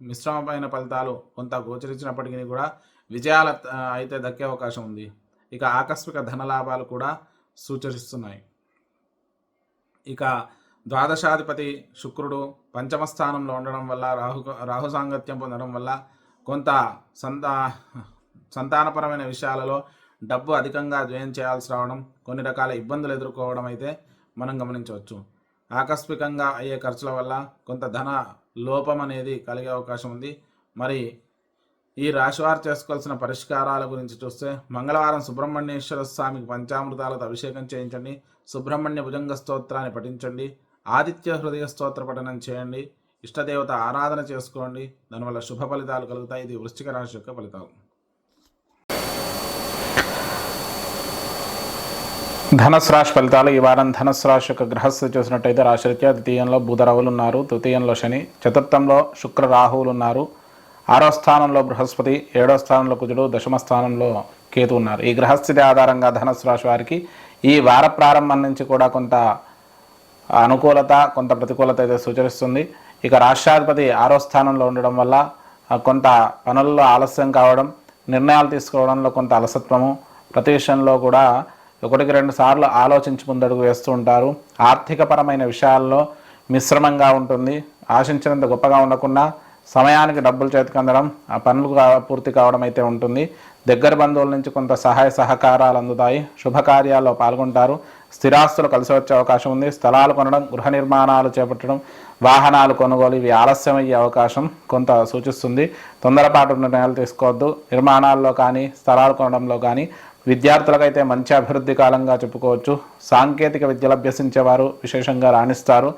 మిశ్రమమైన ఫలితాలు కొంత గోచరించినప్పటికీ కూడా విజయాలు అయితే దక్కే అవకాశం ఉంది. ఇక ఆకస్మిక ధనలాభాలు కూడా సూచిస్తున్నాయి. ఇక ద్వాదశాధిపతి శుక్రుడు పంచమ స్థానంలో ఉండడం వల్ల, రాహు సాంగత్యం పొందడం వల్ల కొంత సంతానపరమైన విషయాలలో డబ్బు అధికంగా వ్యయం చేయాల్సి రావడం, కొన్ని రకాల ఇబ్బందులు ఎదుర్కోవడం అయితే మనం గమనించవచ్చు. ఆకస్మికంగా అయ్యే ఖర్చుల వల్ల కొంత ధన లోపం అనేది కలిగే అవకాశం ఉంది. మరి ఈ రాశివారు చేసుకోవాల్సిన పరిష్కారాల గురించి చూస్తే, మంగళవారం సుబ్రహ్మణ్యేశ్వర స్వామికి పంచామృతాలతో అభిషేకం చేయించండి. సుబ్రహ్మణ్య భుజంగ స్తోత్రాన్ని పఠించండి. ఆదిత్య హృదయ స్తోత్ర పఠనం చేయండి. ఇష్టదేవత ఆరాధన చేసుకోండి. దానివల్ల శుభ ఫలితాలు కలుగుతాయి. ఇది వృశ్చిక రాశి యొక్క ఫలితాలు. ధనుసు రాశి ఫలితాలు. ఈ వారం ధనుసు రాశి యొక్క గ్రహస్థితి చూసినట్టయితే రాశిరీత్యా ద్వితీయంలో బుధరవులు ఉన్నారు, తృతీయంలో శని, చతుర్థంలో శుక్ర రాహువులు ఉన్నారు, 6వ స్థానంలో బృహస్పతి, 7వ స్థానంలో కుజుడు, దశమ స్థానంలో కేతు ఉన్నారు. ఈ గ్రహస్థితి ఆధారంగా ధనుసు రాశి వారికి ఈ వార ప్రారంభం నుంచి కూడా కొంత అనుకూలత, కొంత ప్రతికూలత అయితే సూచిస్తుంది. ఇక రాష్ట్రాధిపతి 6వ స్థానంలో ఉండడం వల్ల కొంత పనుల్లో ఆలస్యం కావడం, నిర్ణయాలు తీసుకోవడంలో కొంత అలసత్వము, ప్రతి విషయంలో కూడా 1-2 సార్లు ఆలోచించి ముందడుగు వేస్తూ ఉంటారు. ఆర్థికపరమైన విషయాల్లో మిశ్రమంగా ఉంటుంది. ఆశించినంత గొప్పగా ఉండకుండా సమయానికి డబ్బులు చేతికి అందడం, ఆ పనులు పూర్తి కావడం అయితే ఉంటుంది. దగ్గర బంధువుల నుంచి కొంత సహాయ సహకారాలు అందుతాయి. శుభకార్యాల్లో పాల్గొంటారు. స్థిరాస్తులు కలిసి వచ్చే అవకాశం ఉంది. స్థలాలు కొనడం, గృహ నిర్మాణాలు చేపట్టడం, వాహనాలు కొనుగోలు ఇవి ఆలస్యమయ్యే అవకాశం కొంత సూచిస్తుంది. తొందరపాటు నిర్ణయాలు తీసుకోవద్దు. నిర్మాణాల్లో కానీ, స్థలాలు కొనడంలో కానీ విద్యార్థులకైతే మంచి అభివృద్ధి కాలంగా చెప్పుకోవచ్చు. సాంకేతిక విద్యలు అభ్యసించేవారు విశేషంగా రాణిస్తారు.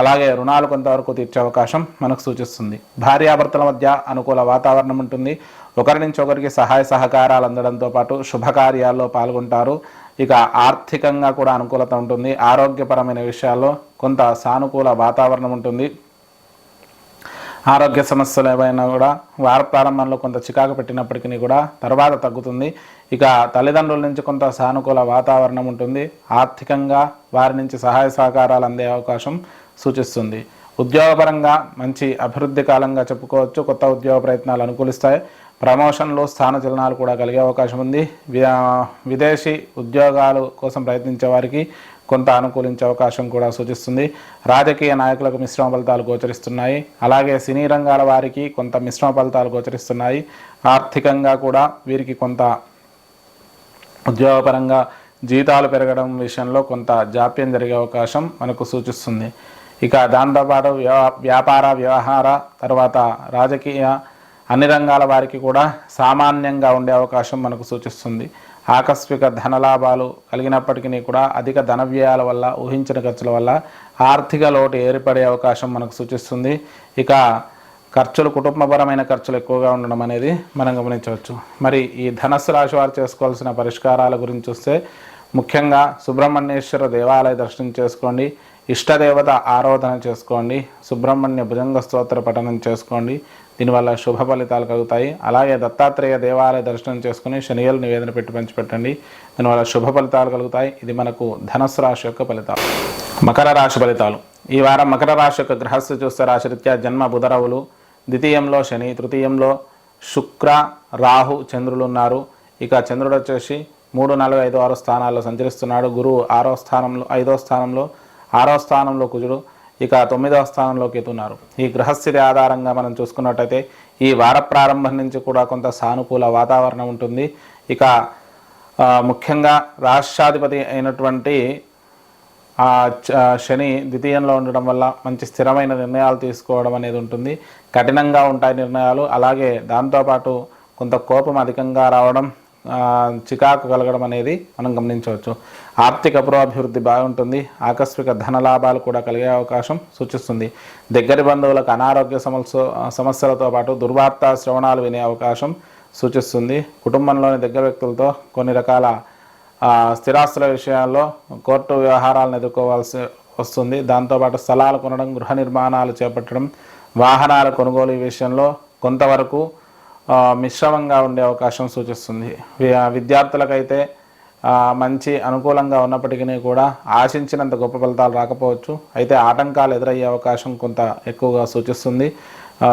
అలాగే రుణాలు కొంతవరకు తీర్చే అవకాశం మనకు సూచిస్తుంది. భార్యాభర్తల మధ్య అనుకూల వాతావరణం ఉంటుంది. ఒకరి నుంచి ఒకరికి సహాయ సహకారాలు అందడంతో పాటు శుభకార్యాల్లో పాల్గొంటారు. ఇక ఆర్థికంగా కూడా అనుకూలత ఉంటుంది. ఆరోగ్యపరమైన విషయాల్లో కొంత సానుకూల వాతావరణం ఉంటుంది. ఆరోగ్య సమస్యలు ఏవైనా కూడా వార ప్రారంభంలో కొంత చికాకు పెట్టినప్పటికీ కూడా తర్వాత తగ్గుతుంది. ఇక తల్లిదండ్రుల నుంచి కొంత సానుకూల వాతావరణం ఉంటుంది. ఆర్థికంగా వారి నుంచి సహాయ సహకారాలు అందే అవకాశం సూచిస్తుంది. ఉద్యోగపరంగా మంచి అభివృద్ధి కాలంగా చెప్పుకోవచ్చు. కొత్త ఉద్యోగ ప్రయత్నాలు అనుకూలిస్తాయి. ప్రమోషన్లు, స్థానచలనాలు కూడా కలిగే అవకాశం ఉంది. విదేశీ ఉద్యోగాలు కోసం ప్రయత్నించే వారికి కొంత అనుకూలించే అవకాశం కూడా సూచిస్తుంది. రాజకీయ నాయకులకు మిశ్రమ ఫలితాలు గోచరిస్తున్నాయి. అలాగే సినీ రంగాల వారికి కొంత మిశ్రమ ఫలితాలు గోచరిస్తున్నాయి. ఆర్థికంగా కూడా వీరికి కొంత ఉద్యోగపరంగా జీతాలు పెరగడం విషయంలో కొంత జాప్యం జరిగే అవకాశం మనకు సూచిస్తుంది. ఇక దాంతోపాటు వ్యాపార, వ్యవహార, తర్వాత రాజకీయ అన్ని రంగాల వారికి కూడా సామాన్యంగా ఉండే అవకాశం మనకు సూచిస్తుంది. ఆకస్మిక ధనలాభాలు కలిగినప్పటికీ కూడా అధిక ధన వ్యయాల వల్ల, ఊహించిన ఖర్చుల వల్ల ఆర్థిక లోటు ఏర్పడే అవకాశం మనకు సూచిస్తుంది. ఇక ఖర్చులు, కుటుంబపరమైన ఖర్చులు ఎక్కువగా ఉండడం అనేది మనం గమనించవచ్చు. మరి ఈ ధనస్సు రాశి వారు చేసుకోవాల్సిన పరిష్కారాల గురించి చూస్తే ముఖ్యంగా సుబ్రహ్మణ్యేశ్వర దేవాలయ దర్శనం చేసుకోండి, ఇష్టదేవత ఆరాధన చేసుకోండి, సుబ్రహ్మణ్య భుజంగ స్తోత్ర పఠనం చేసుకోండి. దీనివల్ల శుభ ఫలితాలు కలుగుతాయి. అలాగే దత్తాత్రేయ దేవాలయ దర్శనం చేసుకుని శనియలు నివేదన పెట్టి పంచిపెట్టండి. దీనివల్ల శుభ ఫలితాలు కలుగుతాయి. ఇది మనకు ధనస్సు రాశి యొక్క ఫలితాలు. మకర రాశి ఫలితాలు. ఈ వారం మకర రాశి యొక్క గ్రహస్థితి చూస్తే రాశిరీత్యా జన్మ బుధరవులు, ద్వితీయంలో శని, తృతీయంలో శుక్ర, రాహు, చంద్రులు ఉన్నారు. ఇక చంద్రుడు వచ్చేసి 3, 4, 5, 6 స్థానాల్లో సంచరిస్తున్నాడు. గురువు 6వ స్థానంలో, 5వ స్థానంలో, 6వ స్థానంలో కుజుడు, ఇక 9వ స్థానంలో కేతు ఉన్నారు. ఈ గ్రహస్థితి ఆధారంగా మనం చూసుకున్నట్టయితే ఈ వార ప్రారంభం నుంచి కూడా కొంత సానుకూల వాతావరణం ఉంటుంది. ఇక ముఖ్యంగా రాష్ట్రాధిపతి అయినటువంటి శని ద్వితీయంలో ఉండడం వల్ల మంచి స్థిరమైన నిర్ణయాలు తీసుకోవడం అనేది ఉంటుంది. కఠినంగా ఉంటాయి నిర్ణయాలు. అలాగే దాంతోపాటు కొంత కోపం అధికంగా రావడం, చికాకు కలగడం అనేది మనం గమనించవచ్చు. ఆర్థిక పురోభివృద్ధి బాగుంటుంది. ఆకస్మిక ధనలాభాలు కూడా కలిగే అవకాశం సూచిస్తుంది. దగ్గరి బంధువులకు అనారోగ్య సమస్యలతో పాటు దుర్వార్త శ్రవణాలు వినే అవకాశం సూచిస్తుంది. కుటుంబంలోని దగ్గర వ్యక్తులతో కొన్ని రకాల స్థిరాస్తుల విషయాల్లో కోర్టు వ్యవహారాలను ఎదుర్కోవాల్సి వస్తుంది. దాంతోపాటు స్థలాలు కొనడం, గృహ నిర్మాణాలు చేపట్టడం, వాహనాల కొనుగోలు విషయంలో కొంతవరకు మిశ్రమంగా ఉండే అవకాశం సూచిస్తుంది. విద్యార్థులకైతే మంచి అనుకూలంగా ఉన్నప్పటికీ కూడా ఆశించినంత గొప్ప ఫలితాలు రాకపోవచ్చు. అయితే ఆటంకాలు ఎదురయ్యే అవకాశం కొంత ఎక్కువగా సూచిస్తుంది.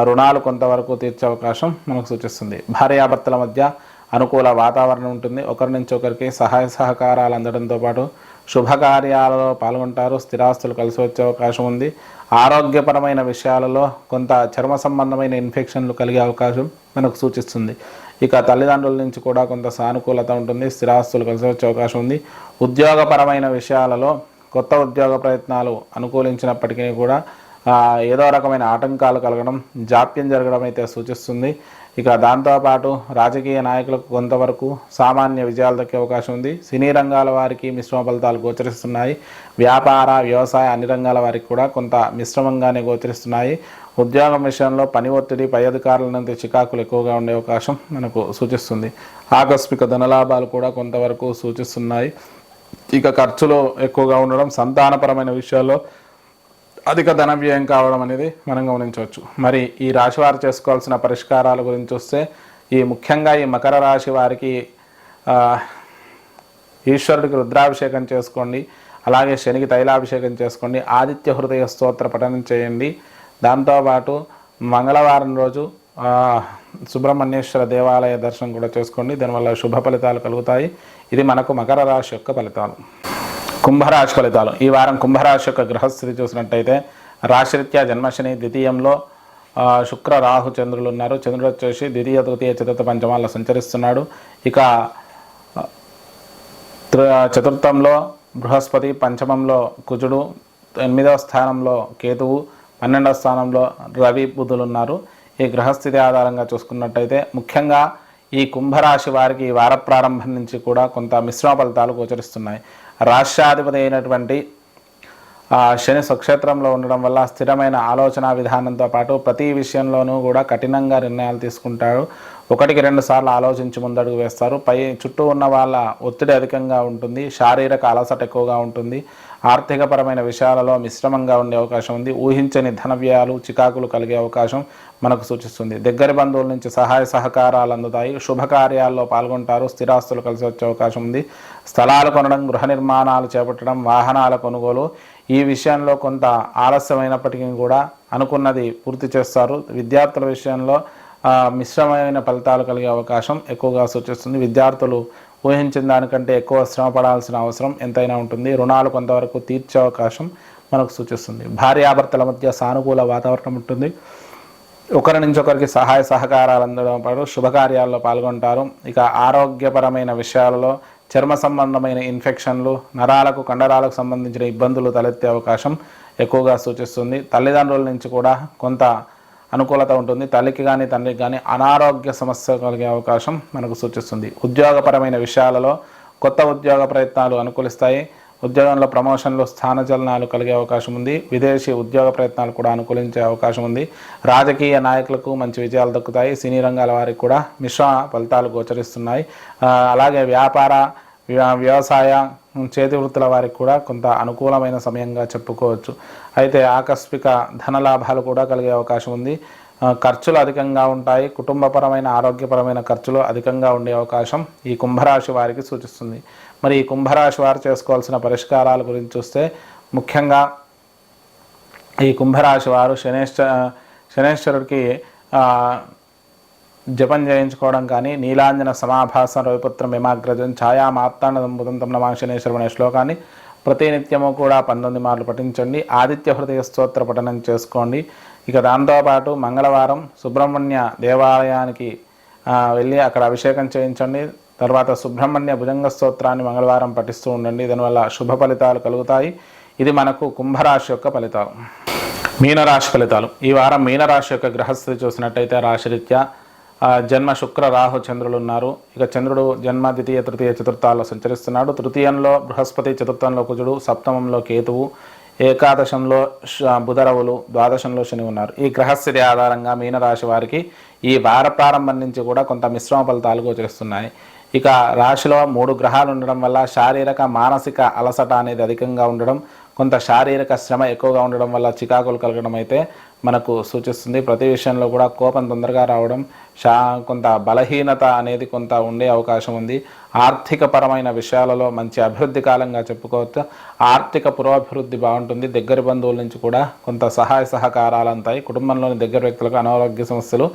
రుణాలు కొంతవరకు తీర్చే అవకాశం మనకు సూచిస్తుంది. భార్యాభర్తల మధ్య అనుకూల వాతావరణం ఉంటుంది. ఒకరి నుంచి ఒకరికి సహాయ సహకారాలు అందడంతో పాటు శుభకార్యాలలో పాల్గొంటారు. స్థిరాస్తులు కలిసి వచ్చే అవకాశం ఉంది. ఆరోగ్యపరమైన విషయాలలో కొంత చర్మ సంబంధమైన ఇన్ఫెక్షన్లు కలిగే అవకాశం మనకు సూచిస్తుంది. ఇక తల్లిదండ్రుల నుంచి కూడా కొంత సానుకూలత ఉంటుంది. స్థిరాస్తులు కలిసి వచ్చే అవకాశం ఉంది. ఉద్యోగపరమైన విషయాలలో కొత్త ఉద్యోగ ప్రయత్నాలు అనుకూలించినప్పటికీ కూడా ఏదో రకమైన ఆటంకాలు కలగడం, జాప్యం జరగడం అయితే సూచిస్తుంది. ఇక దాంతోపాటు రాజకీయ నాయకులకు కొంతవరకు సామాన్య విజయాలు దక్కే అవకాశం ఉంది. సినీ రంగాల వారికి మిశ్రమ ఫలితాలు గోచరిస్తున్నాయి. వ్యాపార, వ్యవసాయ అన్ని రంగాల వారికి కూడా కొంత మిశ్రమంగానే గోచరిస్తున్నాయి. ఉద్యోగం విషయంలో పని ఒత్తిడి, పై అధికారుల నుండి చికాకులు ఎక్కువగా ఉండే అవకాశం మనకు సూచిస్తుంది. ఆకస్మిక ధనలాభాలు కూడా కొంతవరకు సూచిస్తున్నాయి. ఇక ఖర్చులు ఎక్కువగా ఉండడం, సంతానపరమైన విషయాల్లో అధిక ధన వ్యయం కావడం అనేది మనం గమనించవచ్చు. మరి ఈ రాశి వారు చేసుకోవాల్సిన పరిష్కారాల గురించి వస్తే ముఖ్యంగా ఈ మకర రాశి వారికి ఈశ్వరుడికి రుద్రాభిషేకం చేసుకోండి. అలాగే శనికి తైలాభిషేకం చేసుకోండి. ఆదిత్య హృదయ స్తోత్ర పఠనం చేయండి. దాంతోపాటు మంగళవారం రోజు సుబ్రహ్మణ్యేశ్వర దేవాలయ దర్శనం కూడా చేసుకోండి. దానివల్ల శుభ ఫలితాలు కలుగుతాయి. ఇది మనకు మకర రాశి యొక్క ఫలితాలు. కుంభరాశి ఫలితాలు. ఈ వారం కుంభరాశి యొక్క గ్రహస్థితి చూసినట్టయితే రాశిరీత్యా జన్మశని, ద్వితీయంలో శుక్ర, రాహు, చంద్రులు ఉన్నారు. చంద్రుడు వచ్చేసి ద్వితీయ, తృతీయ, చతుర్థ, పంచమాల్లో సంచరిస్తున్నాడు. ఇక చతుర్థంలో బృహస్పతి, పంచమంలో కుజుడు, 8వ స్థానంలో కేతువు, 12వ స్థానంలో రవి, బుధులు ఉన్నారు. ఈ గ్రహస్థితి ఆధారంగా చూసుకున్నట్టయితే ముఖ్యంగా ఈ కుంభరాశి వారికి ఈ వార ప్రారంభం నుంచి కూడా కొంత మిశ్రమ ఫలితాలు గోచరిస్తున్నాయి. రాష్ట్రాధిపతి అయినటువంటి శని స్వక్షేత్రంలో ఉండడం వల్ల స్థిరమైన ఆలోచన విధానంతో పాటు ప్రతి విషయంలోనూ కూడా కఠినంగా నిర్ణయాలు తీసుకుంటారు. 1-2 సార్లు ఆలోచించి ముందడుగు వేస్తారు. చుట్టూ ఉన్న వాళ్ళ ఒత్తిడి అధికంగా ఉంటుంది. శారీరక అలసట ఎక్కువగా ఉంటుంది. ఆర్థికపరమైన విషయాలలో మిశ్రమంగా ఉండే అవకాశం ఉంది. ఊహించని ధన వ్యయాలు, చికాకులు కలిగే అవకాశం మనకు సూచిస్తుంది. దగ్గరి బంధువుల నుంచి సహాయ సహకారాలు అందుతాయి. శుభకార్యాల్లో పాల్గొంటారు. స్థిరాస్తులు కలిసి వచ్చే అవకాశం ఉంది. స్థలాలు కొనడం, గృహ నిర్మాణాలు చేపట్టడం, వాహనాల కొనుగోలు ఈ విషయంలో కొంత ఆలస్యమైనప్పటికీ కూడా అనుకున్నది పూర్తి చేస్తారు. విద్యార్థుల విషయంలో మిశ్రమైన ఫలితాలు కలిగే అవకాశం ఎక్కువగా సూచిస్తుంది. విద్యార్థులు ఊహించిన దానికంటే ఎక్కువ శ్రమ పడాల్సిన అవసరం ఎంతైనా ఉంటుంది. రుణాలు కొంతవరకు తీర్చే అవకాశం మనకు సూచిస్తుంది. భార్యాభర్తల మధ్య సానుకూల వాతావరణం ఉంటుంది. ఒకరి నుంచి ఒకరికి సహాయ సహకారాలు అందడం పాటు శుభకార్యాల్లో పాల్గొంటారు. ఇక ఆరోగ్యపరమైన విషయాలలో చర్మ సంబంధమైన ఇన్ఫెక్షన్లు, నరాలకు కండరాలకు సంబంధించిన ఇబ్బందులు తలెత్తే అవకాశం ఎక్కువగా సూచిస్తుంది. తల్లిదండ్రుల నుంచి కూడా కొంత అనుకూలత ఉంటుంది. తల్లికి కానీ తండ్రికి కానీ అనారోగ్య సమస్య కలిగే అవకాశం మనకు సూచిస్తుంది. ఉద్యోగపరమైన విషయాలలో కొత్త ఉద్యోగ ప్రయత్నాలు అనుకూలిస్తాయి. ఉద్యోగంలో ప్రమోషన్లు, స్థానచలనాలు కలిగే అవకాశం ఉంది. విదేశీ ఉద్యోగ ప్రయత్నాలు కూడా అనుకూలించే అవకాశం ఉంది. రాజకీయ నాయకులకు మంచి విజయాలు దక్కుతాయి. సినీ రంగాల వారికి కూడా మిశ్రమ ఫలితాలు గోచరిస్తున్నాయి. అలాగే వ్యాపార, వ్యవసాయ, చేతి వృత్తుల వారికి కూడా కొంత అనుకూలమైన సమయంగా చెప్పుకోవచ్చు. అయితే ఆకస్మిక ధనలాభాలు కూడా కలిగే అవకాశం ఉంది. ఖర్చులు అధికంగా ఉంటాయి. కుటుంబపరమైన, ఆరోగ్యపరమైన ఖర్చులు అధికంగా ఉండే అవకాశం ఈ కుంభరాశి వారికి సూచిస్తుంది. మరి ఈ కుంభరాశి వారు చేసుకోవాల్సిన పరిష్కారాల గురించి చూస్తే ముఖ్యంగా ఈ కుంభరాశి వారు శనేశ్వరుడికి జపం చేయించుకోవడం కానీ, నీలాంజన సమాభాసం రవిపుత్రం యమాగ్రజం ఛాయా మార్తాండం బుధంతం నమః శనేశ్వరం అనే శ్లోకాన్ని ప్రతినిత్యము కూడా 19 మార్లు పఠించండి. ఆదిత్య హృదయ స్తోత్ర పఠనం చేసుకోండి. ఇక దాంతోపాటు మంగళవారం సుబ్రహ్మణ్య దేవాలయానికి వెళ్ళి అక్కడ అభిషేకం చేయించండి. తర్వాత సుబ్రహ్మణ్య భుజంగ స్తోత్రాన్ని మంగళవారం పఠిస్తూ ఉండండి. దానివల్ల శుభ ఫలితాలు కలుగుతాయి. ఇది మనకు కుంభరాశి యొక్క ఫలితాలు. మీనరాశి ఫలితాలు. ఈ వారం మీనరాశి యొక్క గ్రహస్థితి చూసినట్టయితే రాశిరీత్యా జన్మ శుక్ర రాహు చంద్రులు ఉన్నారు. ఇక చంద్రుడు జన్మ ద్వితీయ తృతీయ చతుర్థాల్లో సంచరిస్తున్నాడు. తృతీయంలో బృహస్పతి, చతుర్థంలో కుజుడు, సప్తమంలో కేతువు, ఏకాదశంలో బుధరవులు, ద్వాదశంలో శని ఉన్నారు. ఈ గ్రహస్థితి ఆధారంగా మీనరాశి వారికి ఈ వార ప్రారంభం నుంచి కూడా కొంత మిశ్రమ ఫలితాలు గోచరిస్తున్నాయి. ఇక రాశిలో 3 గ్రహాలు ఉండడం వల్ల శారీరక, మానసిక అలసట అనేది అధికంగా ఉండడం, కొంత శారీరక శ్రమ ఎక్కువగా ఉండడం వల్ల చికాకులు కలగడం అయితే మనకు సూచిస్తుంది. ప్రతి విషయంలో కూడా కోపం తొందరగా రావడం, కొంత బలహీనత అనేది కొంత ఉండే అవకాశం ఉంది. ఆర్థిక పరమైన విషయాలలో మంచి అభివృద్ధి కాలంగా చెప్పుకోవచ్చు. ఆర్థిక పురోభివృద్ధి బాగుంటుంది. దగ్గర బంధువుల నుంచి కూడా కొంత సహాయ సహకారాలు అంతాయి. కుటుంబంలోని దగ్గర వ్యక్తులకు అనారోగ్య సమస్యలు,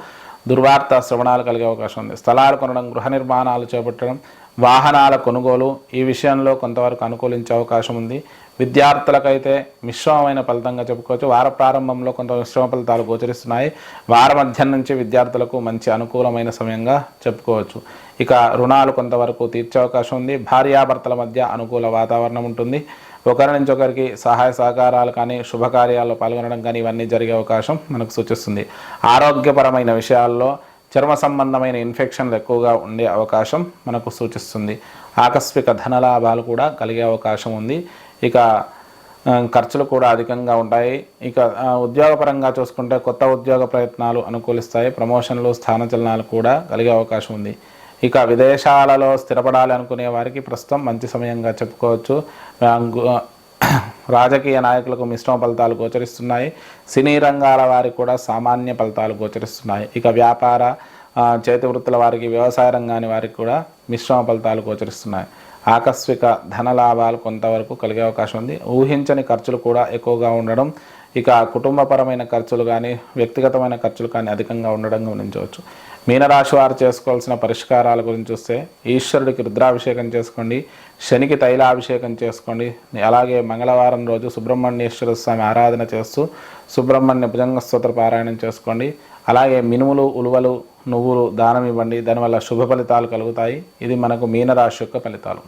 దుర్వార్త శ్రవణాలు కలిగే అవకాశం ఉంది. స్థలాలు కొనడం, గృహ నిర్మాణాలు చేపట్టడం, వాహనాల కొనుగోలు ఈ విషయంలో కొంతవరకు అనుకూలించే అవకాశం ఉంది. విద్యార్థులకైతే మిశ్రమమైన ఫలితంగా చెప్పుకోవచ్చు. వార ప్రారంభంలో కొంత మిశ్రమ ఫలితాలు గోచరిస్తున్నాయి. వార మధ్యం నుంచి విద్యార్థులకు మంచి అనుకూలమైన సమయంగా చెప్పుకోవచ్చు. ఇక రుణాలు కొంతవరకు తీర్చే అవకాశం ఉంది. భార్యాభర్తల మధ్య అనుకూల వాతావరణం ఉంటుంది. ఒకరి నుంచి ఒకరికి సహాయ సహకారాలు కానీ, శుభకార్యాల్లో పాల్గొనడం కానీ ఇవన్నీ జరిగే అవకాశం మనకు సూచిస్తుంది. ఆరోగ్యపరమైన విషయాల్లో చర్మ సంబంధమైన ఇన్ఫెక్షన్లు ఎక్కువగా ఉండే అవకాశం మనకు సూచిస్తుంది. ఆకస్మిక ధనలాభాలు కూడా కలిగే అవకాశం ఉంది. ఇక ఖర్చులు కూడా అధికంగా ఉంటాయి. ఇక ఉద్యోగపరంగా చూసుకుంటే కొత్త ఉద్యోగ ప్రయత్నాలు అనుకూలిస్తాయి. ప్రమోషన్లు, స్థానచలనాలు కూడా కలిగే అవకాశం ఉంది. ఇక విదేశాలలో స్థిరపడాలి అనుకునే వారికి ప్రస్తుతం మంచి సమయంగా చెప్పుకోవచ్చు. రాజకీయ నాయకులకు మిశ్రమ ఫలితాలు గోచరిస్తున్నాయి. సినీ రంగాల వారికి కూడా సామాన్య ఫలితాలు గోచరిస్తున్నాయి. ఇక వ్యాపార, చేతి వృత్తుల వారికి, వ్యవసాయ రంగాని వారికి కూడా మిశ్రమ ఫలితాలు గోచరిస్తున్నాయి. ఆకస్మిక ధనలాభాలు కొంతవరకు కలిగే అవకాశం ఉంది. ఊహించని ఖర్చులు కూడా ఎక్కువగా ఉండడం, ఇక కుటుంబపరమైన ఖర్చులు కానీ, వ్యక్తిగతమైన ఖర్చులు కానీ అధికంగా ఉండడం గమనించవచ్చు. మీనరాశి వారు చేసుకోవాల్సిన పరిష్కారాల గురించి చూస్తే ఈశ్వరుడికి రుద్రాభిషేకం చేసుకోండి, శనికి తైలాభిషేకం చేసుకోండి. అలాగే మంగళవారం రోజు సుబ్రహ్మణ్యేశ్వర స్వామి ఆరాధన చేస్తూ సుబ్రహ్మణ్య భుజంగ స్తోత్ర పారాయణం చేసుకోండి. అలాగే మినుములు, ఉలువలు, నువ్వులు దానం ఇవ్వండి. దానివల్ల శుభ ఫలితాలు కలుగుతాయి. ఇది మనకు మీనరాశి యొక్క ఫలితాలు.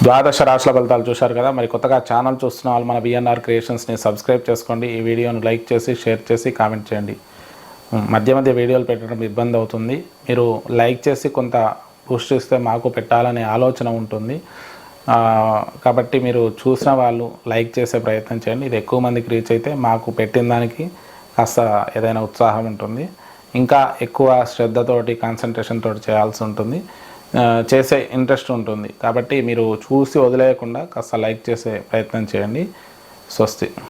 ద్వాదశ రాశుల ఫలితాలు చూశారు కదా. మరి కొత్తగా ఛానల్ చూస్తున్న వాళ్ళు మన బిఎన్ఆర్ క్రియేషన్స్ని సబ్స్క్రైబ్ చేసుకోండి. ఈ వీడియోను లైక్ చేసి, షేర్ చేసి, కామెంట్ చేయండి. మధ్య మధ్య వీడియోలు పెట్టడం ఇబ్బంది అవుతుంది. మీరు లైక్ చేసి కొంత బూస్ట్ ఇస్తే మాకు పెట్టాలనే ఆలోచన ఉంటుంది. కాబట్టి మీరు చూసిన వాళ్ళు లైక్ చేసే ప్రయత్నం చేయండి. ఇది ఎక్కువ మందికి రీచ్ అయితే మాకు పెట్టిన దానికి కాస్త ఏదైనా ఉత్సాహం ఉంటుంది. ఇంకా ఎక్కువ శ్రద్ధతోటి, కాన్సన్ట్రేషన్ తోటి చేయాల్సి ఉంటుంది, చేసే ఇంట్రెస్ట్ ఉంటుంది. కాబట్టి మీరు చూసి వదిలేయకుండా కాస్త లైక్ చేసే ప్రయత్నం చేయండి. స్వస్తి.